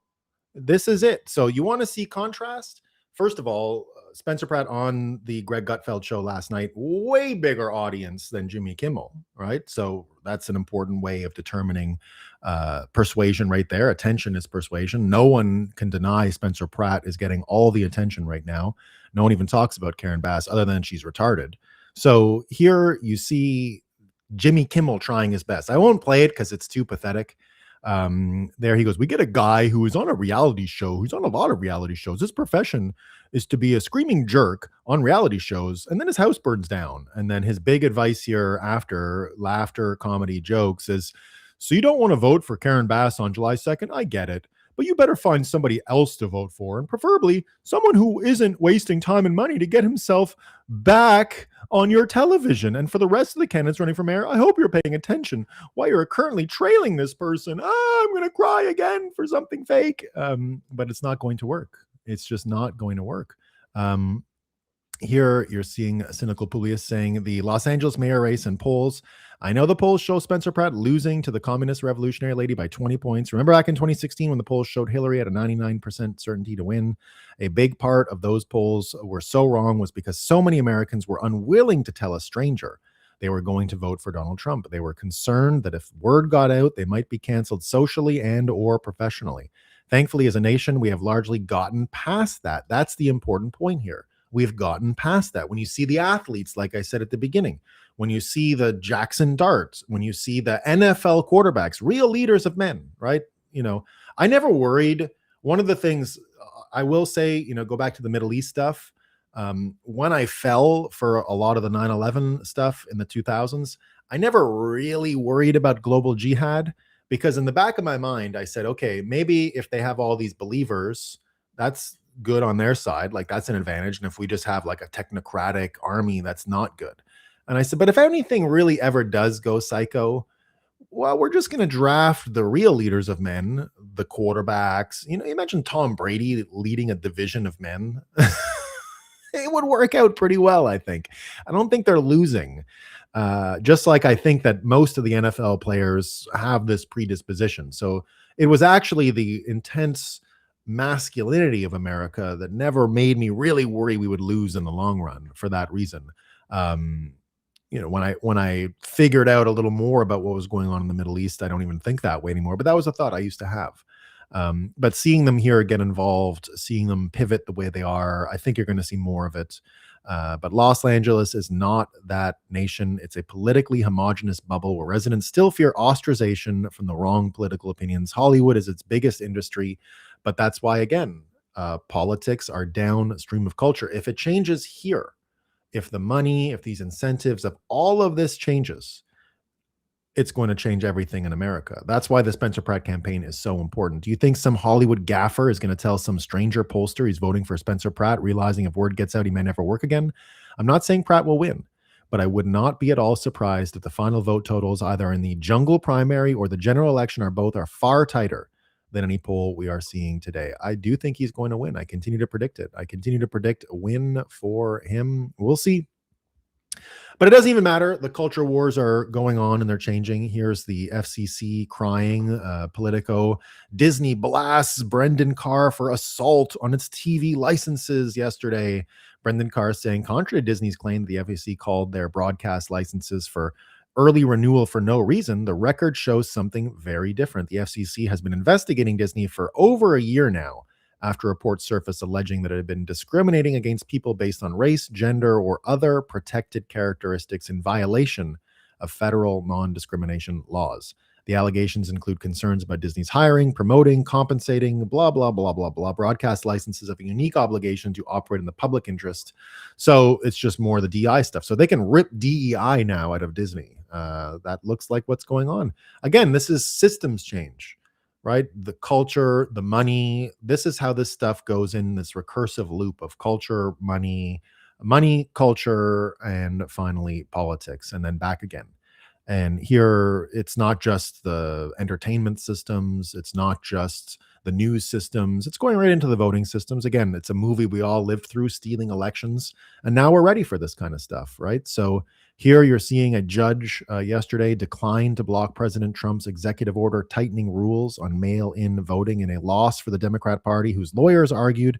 This is it. So you want to see contrast? First of all, Spencer Pratt on the Greg Gutfeld show last night, way bigger audience than Jimmy Kimmel, right? So that's an important way of determining persuasion right there. Attention is persuasion. No one can deny Spencer Pratt is getting all the attention right now. No one even talks about Karen Bass other than she's retarded. So here you see Jimmy Kimmel trying his best. I won't play it because it's too pathetic. There he goes. We get a guy who is on a reality show, who's on a lot of reality shows. His profession is to be a screaming jerk on reality shows, and then his house burns down. And then his big advice here, after laughter, comedy, jokes, is, so you don't want to vote for Karen Bass on July 2nd? I get it, but you better find somebody else to vote for, and preferably someone who isn't wasting time and money to get himself back on your television. And for the rest of the candidates running for mayor, I hope you're paying attention while you're currently trailing this person. I'm going to cry again for something fake. But it's not going to work. It's just not going to work. Here you're seeing Cynical Publius saying the Los Angeles mayor race and polls I know the polls show Spencer Pratt losing to the communist revolutionary lady by 20 points. Remember back in 2016 when the polls showed Hillary at a 99% certainty to win? A big part of those polls were so wrong was because so many Americans were unwilling to tell a stranger they were going to vote for Donald Trump. They were concerned that if word got out, they might be canceled socially and or professionally. Thankfully, as a nation, we have largely gotten past that. That's the important point here. We've gotten past that. When you see the athletes, like I said at the beginning, when you see the Jackson Darts, when you see the NFL quarterbacks, real leaders of men, right? I never worried. One of the things I will say, go back to the Middle East stuff. When I fell for a lot of the 9/11 stuff in the 2000s, I never really worried about global jihad because in the back of my mind, I said, okay, maybe if they have all these believers, that's good on their side. Like that's an advantage. And if we just have like a technocratic army, that's not good. And I said, but if anything really ever does go psycho, well, we're just going to draft the real leaders of men, the quarterbacks. You mentioned Tom Brady leading a division of men. It would work out pretty well, I think. I don't think they're losing. Just like I think that most of the NFL players have this predisposition. So it was actually the intense masculinity of America that never made me really worry we would lose in the long run for that reason. When I figured out a little more about what was going on in the Middle East, I don't even think that way anymore. But that was a thought I used to have. But seeing them here get involved, seeing them pivot the way they are, I think you're going to see more of it. But Los Angeles is not that nation. It's a politically homogenous bubble where residents still fear ostracization from the wrong political opinions. Hollywood is its biggest industry, but that's why, again, politics are downstream of culture. If it changes here, if the money, if these incentives, if all of this changes, it's going to change everything in America. That's why the Spencer Pratt campaign is so important. Do you think some Hollywood gaffer is going to tell some stranger pollster he's voting for Spencer Pratt, realizing if word gets out, he may never work again? I'm not saying Pratt will win, but I would not be at all surprised if the final vote totals either in the jungle primary or the general election are far tighter than any poll we are seeing today. I do think he's going to win. I continue to predict it. I continue to predict a win for him. We'll see. But it doesn't even matter. The culture wars are going on and they're changing. Here's the FCC crying. Politico. Disney blasts Brendan Carr for assault on its TV licenses yesterday. Brendan Carr saying, contrary to Disney's claim, the FCC called their broadcast licenses for early renewal for no reason, the record shows something very different. The FCC has been investigating Disney for over a year now after reports surfaced alleging that it had been discriminating against people based on race, gender, or other protected characteristics in violation of federal non-discrimination laws. The allegations include concerns about Disney's hiring, promoting, compensating, blah, blah, blah, blah, blah. Broadcast licenses have a unique obligation to operate in the public interest. So it's just more the DI stuff. So they can rip DEI now out of Disney. That looks like what's going on. Again, this is systems change. Right? The culture, the money, this is how this stuff goes in this recursive loop of culture, money, culture, and finally politics, and then back again. And here, it's not just the entertainment systems. It's not just the news systems. It's going right into the voting systems. Again, it's a movie we all lived through, stealing elections. And now we're ready for this kind of stuff, right? So here you're seeing a judge yesterday decline to block President Trump's executive order tightening rules on mail-in voting in a loss for the Democrat Party, whose lawyers argued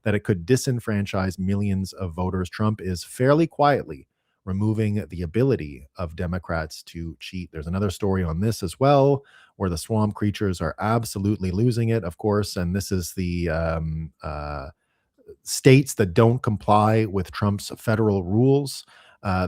that it could disenfranchise millions of voters. Trump is fairly quietly removing the ability of Democrats to cheat. There's another story on this as well, where the swamp creatures are absolutely losing it, of course. And this is the states that don't comply with Trump's federal rules.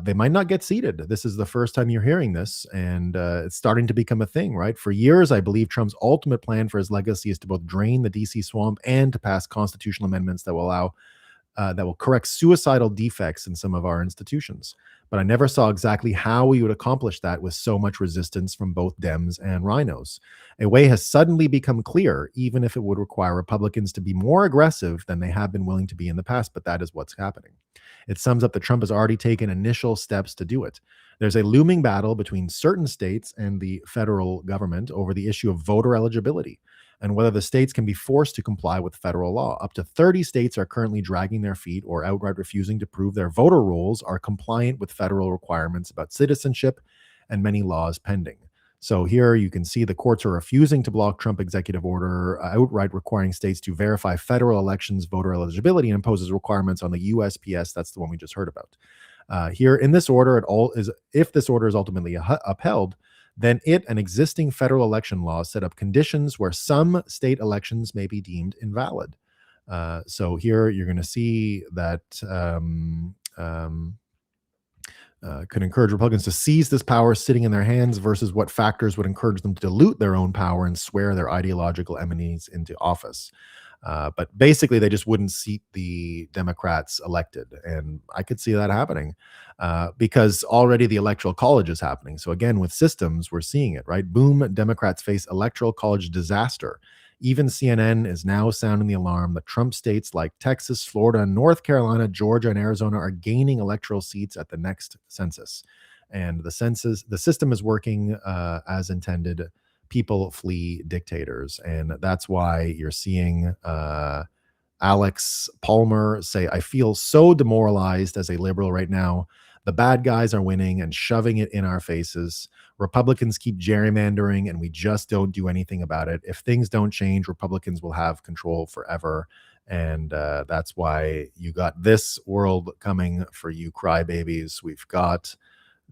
They might not get seated. This is the first time you're hearing this, and it's starting to become a thing, right? For years, I believe Trump's ultimate plan for his legacy is to both drain the DC swamp and to pass constitutional amendments that will correct suicidal defects in some of our institutions. But I never saw exactly how we would accomplish that with so much resistance from both Dems and rhinos. A way has suddenly become clear, even if it would require Republicans to be more aggressive than they have been willing to be in the past, but that is what's happening. It sums up that Trump has already taken initial steps to do it. There's a looming battle between certain states and the federal government over the issue of voter eligibility and whether the states can be forced to comply with federal law. Up to 30 states are currently dragging their feet or outright refusing to prove their voter rolls are compliant with federal requirements about citizenship and many laws pending. So here you can see the courts are refusing to block Trump executive order, outright requiring states to verify federal elections voter eligibility, and imposes requirements on the USPS. That's the one we just heard about. Here in this order, if this order is ultimately upheld, then it and existing federal election laws set up conditions where some state elections may be deemed invalid. So here you're going to see that could encourage Republicans to seize this power sitting in their hands versus what factors would encourage them to dilute their own power and swear their ideological enemies into office. But basically, they just wouldn't seat the Democrats elected. And I could see that happening because already the Electoral College is happening. So again, with systems, we're seeing it, right? Boom, Democrats face Electoral College disaster. Even CNN is now sounding the alarm that Trump states like Texas, Florida, North Carolina, Georgia, and Arizona are gaining electoral seats at the next census. And the system is working as intended. People flee dictators. And that's why you're seeing Alex Palmer say, I feel so demoralized as a liberal right now. The bad guys are winning and shoving it in our faces. Republicans keep gerrymandering and we just don't do anything about it. If things don't change, Republicans will have control forever. And that's why you got this world coming for you crybabies. We've got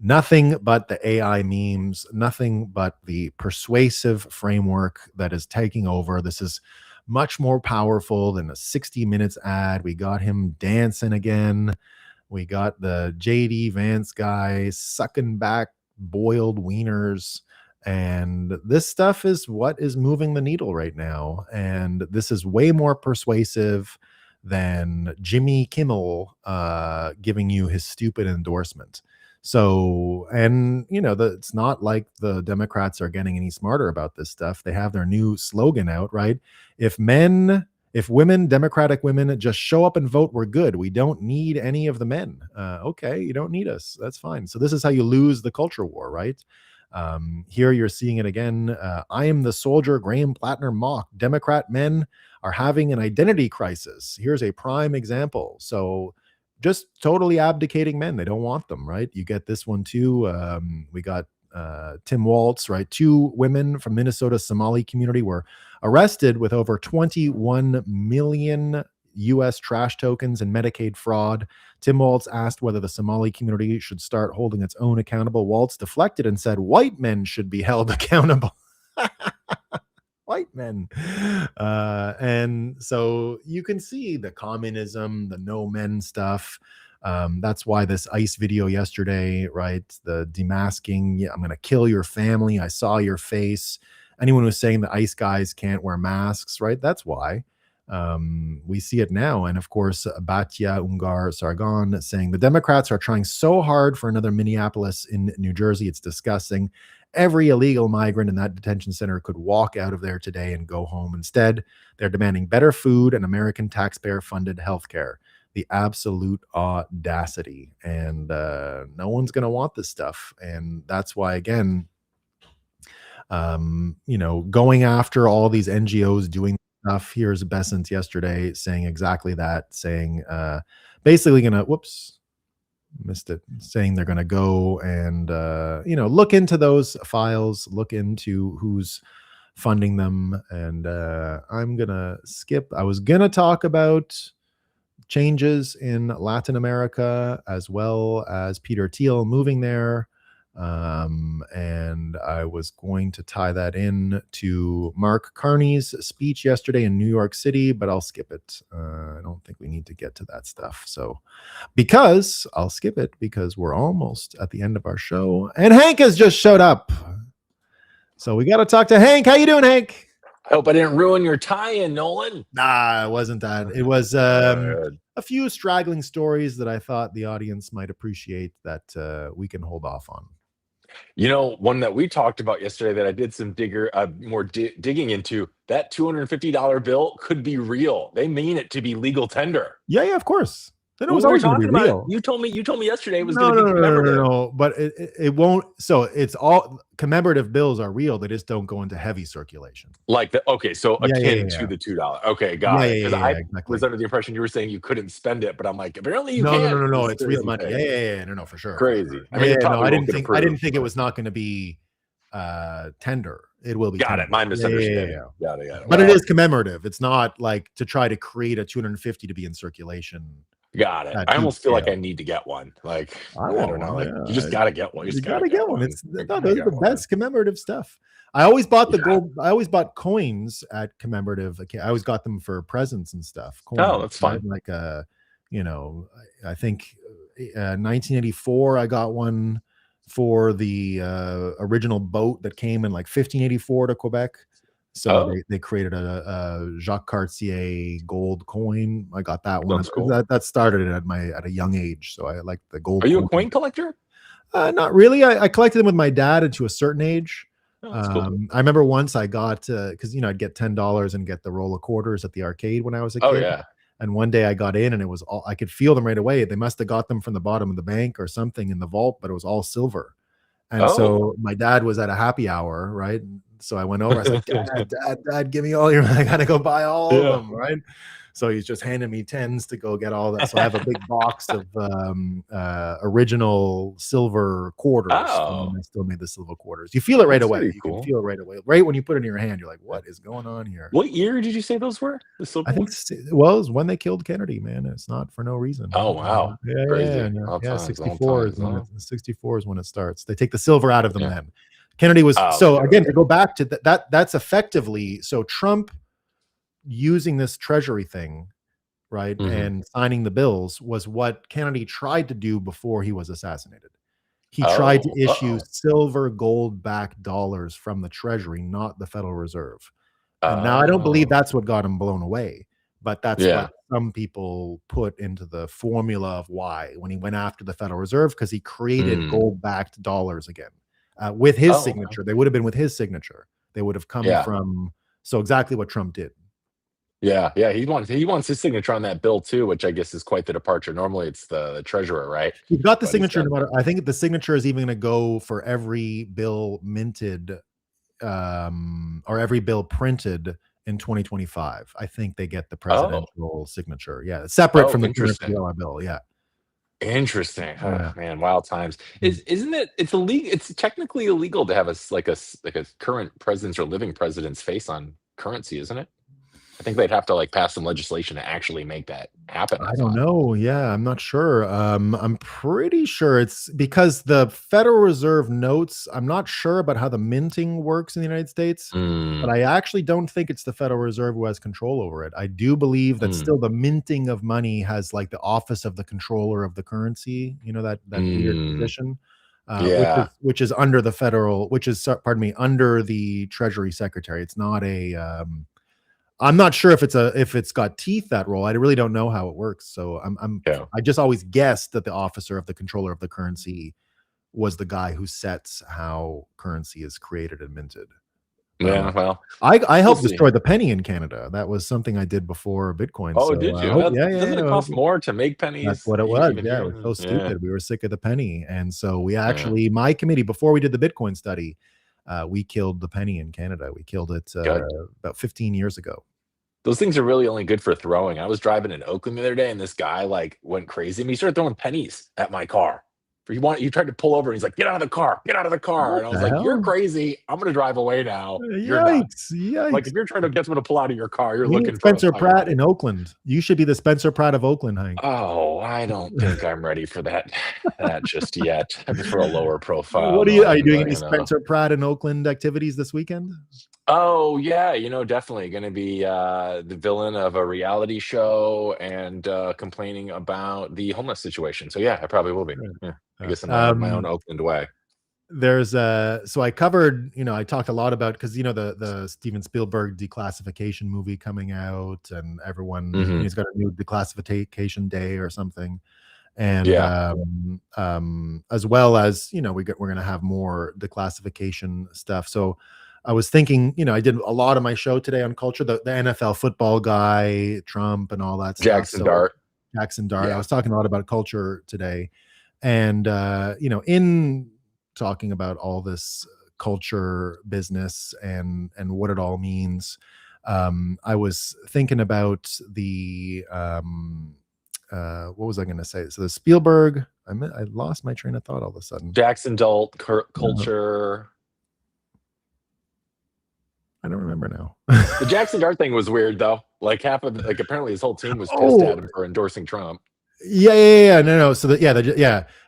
nothing but the AI memes, nothing but the persuasive framework that is taking over. This is much more powerful than a 60 Minutes ad. We got him dancing again. We got the JD Vance guy sucking back boiled wieners. And this stuff is what is moving the needle right now. And this is way more persuasive than Jimmy Kimmel giving you his stupid endorsement. So, and you know, it's not like the Democrats are getting any smarter about this stuff. They have their new slogan out, right? If women, Democratic women, just show up and vote, we're good. We don't need any of the men. Okay, you don't need us. That's fine. So this is how you lose the culture war, right? Here you're seeing it again. I am the soldier, Graham Plattner mock. Democrat men are having an identity crisis. Here's a prime example. So just totally abdicating men. They don't want them, right? You get this one too. We got Tim Waltz, right? 2 women from Minnesota Somali community were arrested with over 21 million U.S. trash tokens and Medicaid fraud. Tim Waltz asked whether the Somali community should start holding its own accountable. Waltz deflected and said white men should be held accountable. White men. And so you can see the communism, the no men stuff. That's why this ICE video yesterday, right? The demasking, I'm going to kill your family. I saw your face. Anyone who's saying the ICE guys can't wear masks, right? That's why. We see it now. And of course, Batya Ungar Sargon saying the Democrats are trying so hard for another Minneapolis in New Jersey. It's disgusting. Every illegal migrant in that detention center could walk out of there today and go home. Instead, they're demanding better food and American taxpayer-funded health care. The absolute audacity. And no one's going to want this stuff. And that's why, again, going after all these NGOs doing stuff. Here's Bessent yesterday saying exactly that, saying basically going to, missed it, saying they're going to go and look into those files, look into who's funding them. And I'm gonna skip. I was gonna talk about changes in Latin America as well as Peter Thiel moving there, and I was going to tie that in to Mark Carney's speech yesterday in New York City, but I'll skip it. I don't think we need to get to that stuff. So I'll skip it because we're almost at the end of our show and Hank has just showed up. So we got to talk to Hank. How you doing, Hank? I hope I didn't ruin your tie-in, Nolan. Nah, it wasn't that. It was a few straggling stories that I thought the audience might appreciate that we can hold off on. You know, one that we talked about yesterday that I did some digging into, that $250 bill could be real. They mean it to be legal tender. Yeah, of course. Then it was always going to be real. You told me yesterday it was No, going to no, be no, no, no, commemorative. no. But it won't. So it's all commemorative bills are real. They just don't go into heavy circulation. Like so Yeah, akin yeah. to the $2. Okay, got it. Because I Exactly. was under the impression you were saying you couldn't spend it, but I'm like, apparently you No, can. no. It's real money. Yeah. No, for sure. Crazy. For sure. I mean, it probably I won't didn't get think approved, it was not going to be tender. It will be. Got tender. it. My misunderstanding. Yeah. Got it. But it is commemorative. It's not like to try to create a 250 to be in circulation. Got it. I almost feel like I need to get one. Like I don't know. Like you just gotta get one. You gotta get one. Those are the best commemorative stuff. I always bought the gold. I always bought coins at commemorative. I always got them for presents and stuff. Coins, oh, that's fine. Like I think 1984. I got one for the original boat that came in like 1584 to Quebec. So they created a Jacques Cartier gold coin. I got that one. Cool. That started at a young age. So I like the gold. Are you a coin collector? Not really. I collected them with my dad and to a certain age. Oh, that's cool. I remember once I got because I'd get $10 and get the roll of quarters at the arcade when I was a kid. Oh yeah. And one day I got in and it was all I could feel them right away. They must have got them from the bottom of the bank or something in the vault, but it was all silver. And so my dad was at a happy hour, right? So I went over. I was like, Dad, give me all your. I gotta go buy all of them, right? So he's just handing me tens to go get all that. So I have a big box of original silver quarters. Oh. I still made the silver quarters. You feel it right away. You cool. can feel it right away. Right when you put it in your hand, you're like, what is going on here? What year did you say those were? The silver I think it was when they killed Kennedy, man. It's not for no reason. Oh wow. Yeah. 64 is when 64 is when it starts. They take the silver out of them then. Kennedy was again to go back to that's effectively so Trump using this treasury thing, right, and signing the bills was what Kennedy tried to do before he was assassinated. He tried to issue silver gold-backed dollars from the treasury, not the Federal Reserve. And now I don't believe that's what got him blown away, but that's what some people put into the formula of why when he went after the Federal Reserve, because he created gold-backed dollars again with his signature. They would have been with his signature. They would have come from exactly what Trump did. Yeah. He wants his signature on that bill too, which I guess is quite the departure. Normally it's the treasurer, right? He's got the signature. No matter, I think the signature is even going to go for every bill minted, or every bill printed in 2025. I think they get the presidential signature. Yeah, separate from the $250 bill. Yeah. Interesting. Oh, man, wild times. Isn't it? It's illegal. It's technically illegal to have a current president's or living president's face on currency, isn't it? I think they'd have to pass some legislation to actually make that happen. I don't know. Yeah, I'm not sure. I'm pretty sure it's because the Federal Reserve notes. I'm not sure about how the minting works in the United States, but I actually don't think it's the Federal Reserve who has control over it. I do believe that still the minting of money has the office of the controller of the currency. You know that weird position. Which is under the federal, under the Treasury Secretary. It's not a. I'm not sure if it's got teeth, that role. I really don't know how it works. So I just always guessed that the officer of the controller of the currency was the guy who sets how currency is created and minted. Yeah, well, I helped destroy the penny in Canada. That was something I did before Bitcoin. Oh, did you? Doesn't it cost more to make pennies? That's what it was. Yeah, it was so stupid. We were sick of the penny, and so we actually, my committee, before we did the Bitcoin study, we killed the penny in Canada. We killed it about 15 years ago. Those things are really only good for throwing. I was driving in Oakland the other day, and this guy went crazy. He started throwing pennies at my car. He tried to pull over, and he's like, "Get out of the car! Get out of the car!" And I was like, "You're crazy. I'm going to drive away now." Yikes! If you're trying to get someone to pull out of your car, you're you looking for Spencer Pratt in Oakland. You should be the Spencer Pratt of Oakland, Hank. Oh, I don't think I'm ready for that just yet. I prefer a lower profile. What are you doing any Spencer Pratt in Oakland activities this weekend? Oh yeah, definitely going to be the villain of a reality show and complaining about the homeless situation. So yeah, I probably will be. Yeah, I guess in my own Oakland way. There's so I covered, I talked a lot about because the Steven Spielberg declassification movie coming out, and everyone he's got a new declassification day or something, and as well as we're going to have more declassification stuff. So I was thinking, I did a lot of my show today on culture, the NFL football guy, Trump, and all that Jackson stuff. Dart. Jackson Dart. Yeah. I was talking a lot about culture today, and in talking about all this culture business and what it all means, I was thinking about the what was I going to say? So the Spielberg. I lost my train of thought all of a sudden. Jackson Dart culture. I don't remember now. The Jackson Dart thing was weird though. Like apparently his whole team was pissed at him for endorsing Trump. Yeah. No. So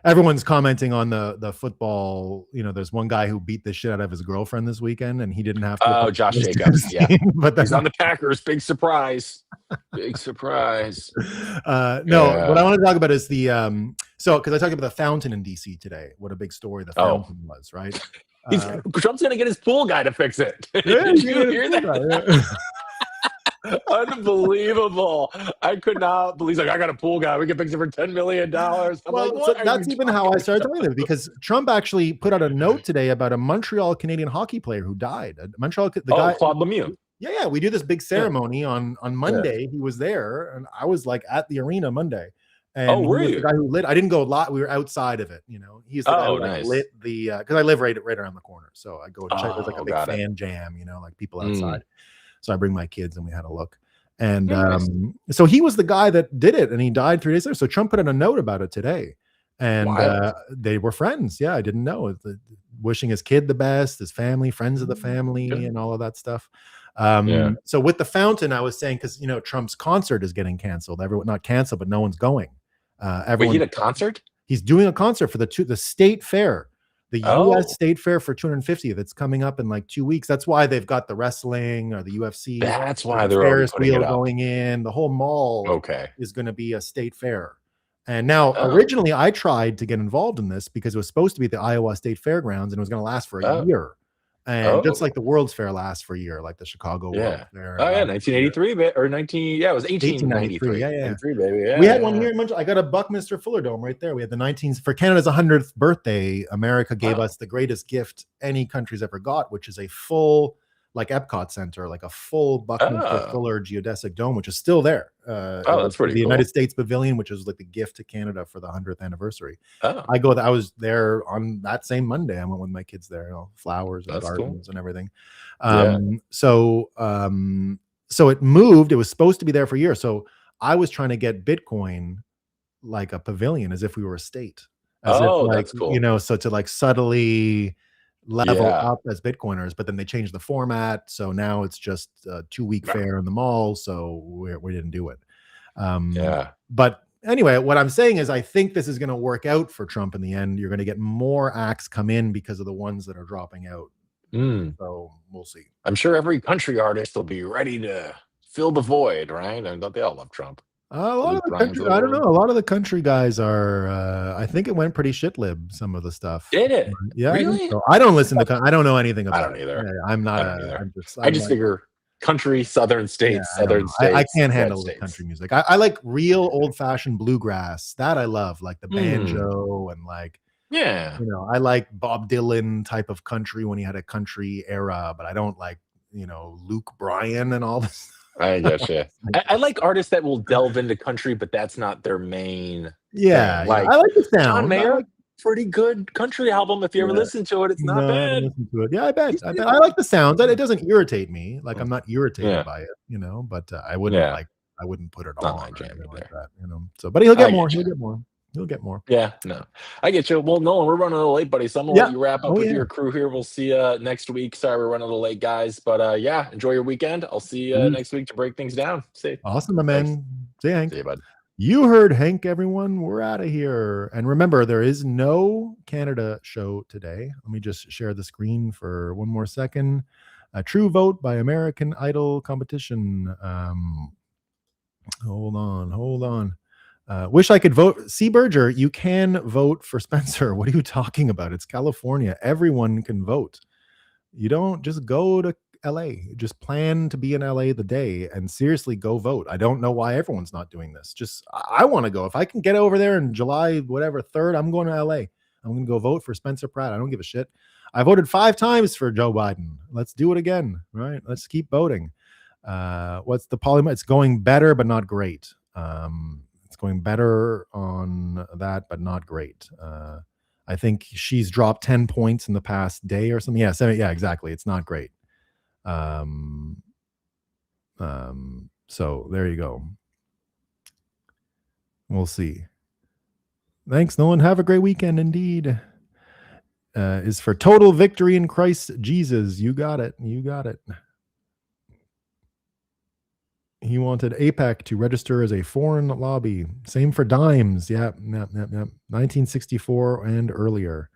everyone's commenting on the football. There's one guy who beat the shit out of his girlfriend this weekend, and he didn't have to. Oh, Josh Jacobs. Yeah, but he's on the Packers. Big surprise. Big surprise. No, what I want to talk about is the because I talked about the fountain in DC today. What a big story the fountain was, right? Trump's gonna get his pool guy to fix it. Did you hear that? Unbelievable. I could not believe. I got a pool guy. We can fix it for $10 million. That's even how I started talking about it, because Trump actually put out a note today about a Montreal Canadian hockey player who died. Montreal, guy, Claude Lemieux. Yeah. We do this big ceremony on Monday. Yeah. He was there, and I was at the arena Monday. And were you? The guy who lit. I didn't go a lot. We were outside of it. He's the guy who lit the because I live right around the corner, so I go to check. There's a big fan jam, people outside. So I bring my kids, and we had a look. And so he was the guy that did it, and he died 3 days later. So Trump put in a note about it today, and they were friends. Yeah, I didn't know. Wishing his kid the best, his family, friends of the family, and all of that stuff. So with the fountain, I was saying, because Trump's concert is getting canceled. Everyone, not canceled, but no one's going. Wait, he had a concert? He's doing a concert for the state fair. The U.S. State Fair for 250th. That's coming up in 2 weeks. That's why they've got the wrestling or the UFC. That's why they're Ferris wheel going in. The whole mall is going to be a state fair. And now, originally, I tried to get involved in this because it was supposed to be at the Iowa State Fairgrounds, and it was going to last for a year. And just like the World's Fair lasts for a year, like the Chicago World Fair. 1983 or 19. Yeah, it was 1893. Yeah. 93, baby. Yeah, we had one here in Montreal. I got a Buckminster Fuller Dome right there. We had the 19th for Canada's 100th birthday. America gave us the greatest gift any country's ever got, which is a full, like Epcot Center, like a full Buckminster Fuller geodesic dome, which is still there. That's pretty the cool. United States Pavilion, which is like the gift to Canada for the 100th anniversary. I was there on that same Monday. I went with my kids there, flowers and gardens and everything. So it moved. It was supposed to be there for a year. So I was trying to get Bitcoin like a pavilion, as if we were a state. As if, that's cool. So to level up as Bitcoiners, but then they changed the format. So now it's just a 2-week fair in the mall. So we didn't do it. But anyway, what I'm saying is I think this is going to work out for Trump in the end. You're going to get more acts come in because of the ones that are dropping out. So we'll see. I'm sure every country artist will be ready to fill the void, right? And don't they all love Trump? A lot of the country, I don't know. A lot of the country guys are. I think it went pretty shit lib. Some of the stuff. Did it? Yeah. Really? I don't listen to. I don't know anything about. I don't either. I'm not. I just figure country, southern states, southern states. I can't handle the country music. I like real old fashioned bluegrass. That I love, like the banjo and like. Yeah. I like Bob Dylan type of country when he had a country era, but I don't like Luke Bryan and all this. I guess, I like artists that will delve into country, but that's not their main thing. I like the sound. John Mayer, pretty good country album. If you ever listen to it, it's not bad. Listen to it. Yeah, I bet. I like the sound. It doesn't irritate me. Like I'm not irritated by it, but I wouldn't I wouldn't put it on my jam like that, So, but he'll get more. He'll get more. Yeah, no, I get you. Well, Nolan, we're running a little late, buddy. So I'm gonna let you wrap up with your crew here. We'll see you next week. Sorry, we're running a little late, guys. But enjoy your weekend. I'll see you next week to break things down. See. Awesome, my man. See you, Hank. See you, bud. You heard Hank, everyone. We're out of here. And remember, there is no Canada show today. Let me just share the screen for one more second. A true vote by American Idol competition. Hold on. Wish I could vote. C. Berger, you can vote for Spencer. What are you talking about? It's California. Everyone can vote. You don't just go to LA. Just plan to be in LA the day and seriously go vote. I don't know why everyone's not doing this. I want to go. If I can get over there in July, 3rd, I'm going to LA. I'm going to go vote for Spencer Pratt. I don't give a shit. I voted 5 times for Joe Biden. Let's do it again, right? Let's keep voting. What's the polymer? It's going better, but not great. It's going better on that, but not great. I think she's dropped 10 points in the past day or something. Yeah, yeah, exactly. It's not great. So there you go. We'll see. Thanks, Nolan. Have a great weekend indeed. Is for total victory in Christ Jesus. You got it. You got it. He wanted APEC to register as a foreign lobby. Same for dimes. Yep. 1964 and earlier.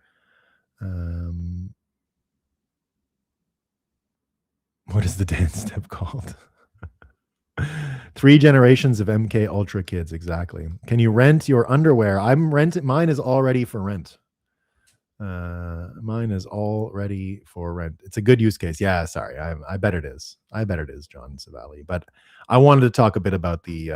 What is the dance step called? 3 generations of MK Ultra kids. Exactly. Can you rent your underwear? I'm renting. Mine is already for rent. Mine is all ready for rent. It's a good use case. Yeah, sorry. I bet it is. I bet it is, John Savali. But I wanted to talk a bit about the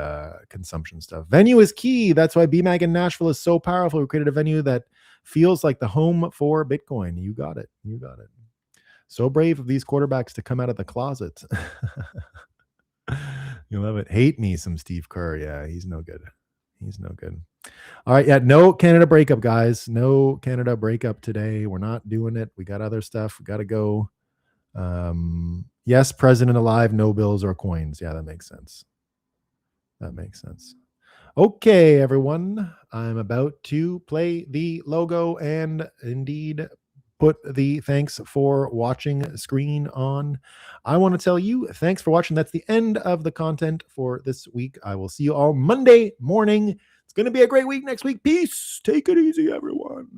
consumption stuff. Venue is key. That's why BMAG in Nashville is so powerful. We created a venue that feels like the home for Bitcoin. You got it. You got it. So brave of these quarterbacks to come out of the closet. You love it. Hate me some Steve Kerr. Yeah, he's no good. He's no good. All right. Yeah. No Canada breakup, guys. No Canada breakup today. We're not doing it. We got other stuff. We got to go. Yes, president alive. No bills or coins. Yeah, that makes sense. That makes sense. Okay, everyone. I'm about to play the logo and indeed put the thanks for watching screen on. I want to tell you, thanks for watching. That's the end of the content for this week. I will see you all Monday morning. It's going to be a great week next week. Peace. Take it easy, everyone.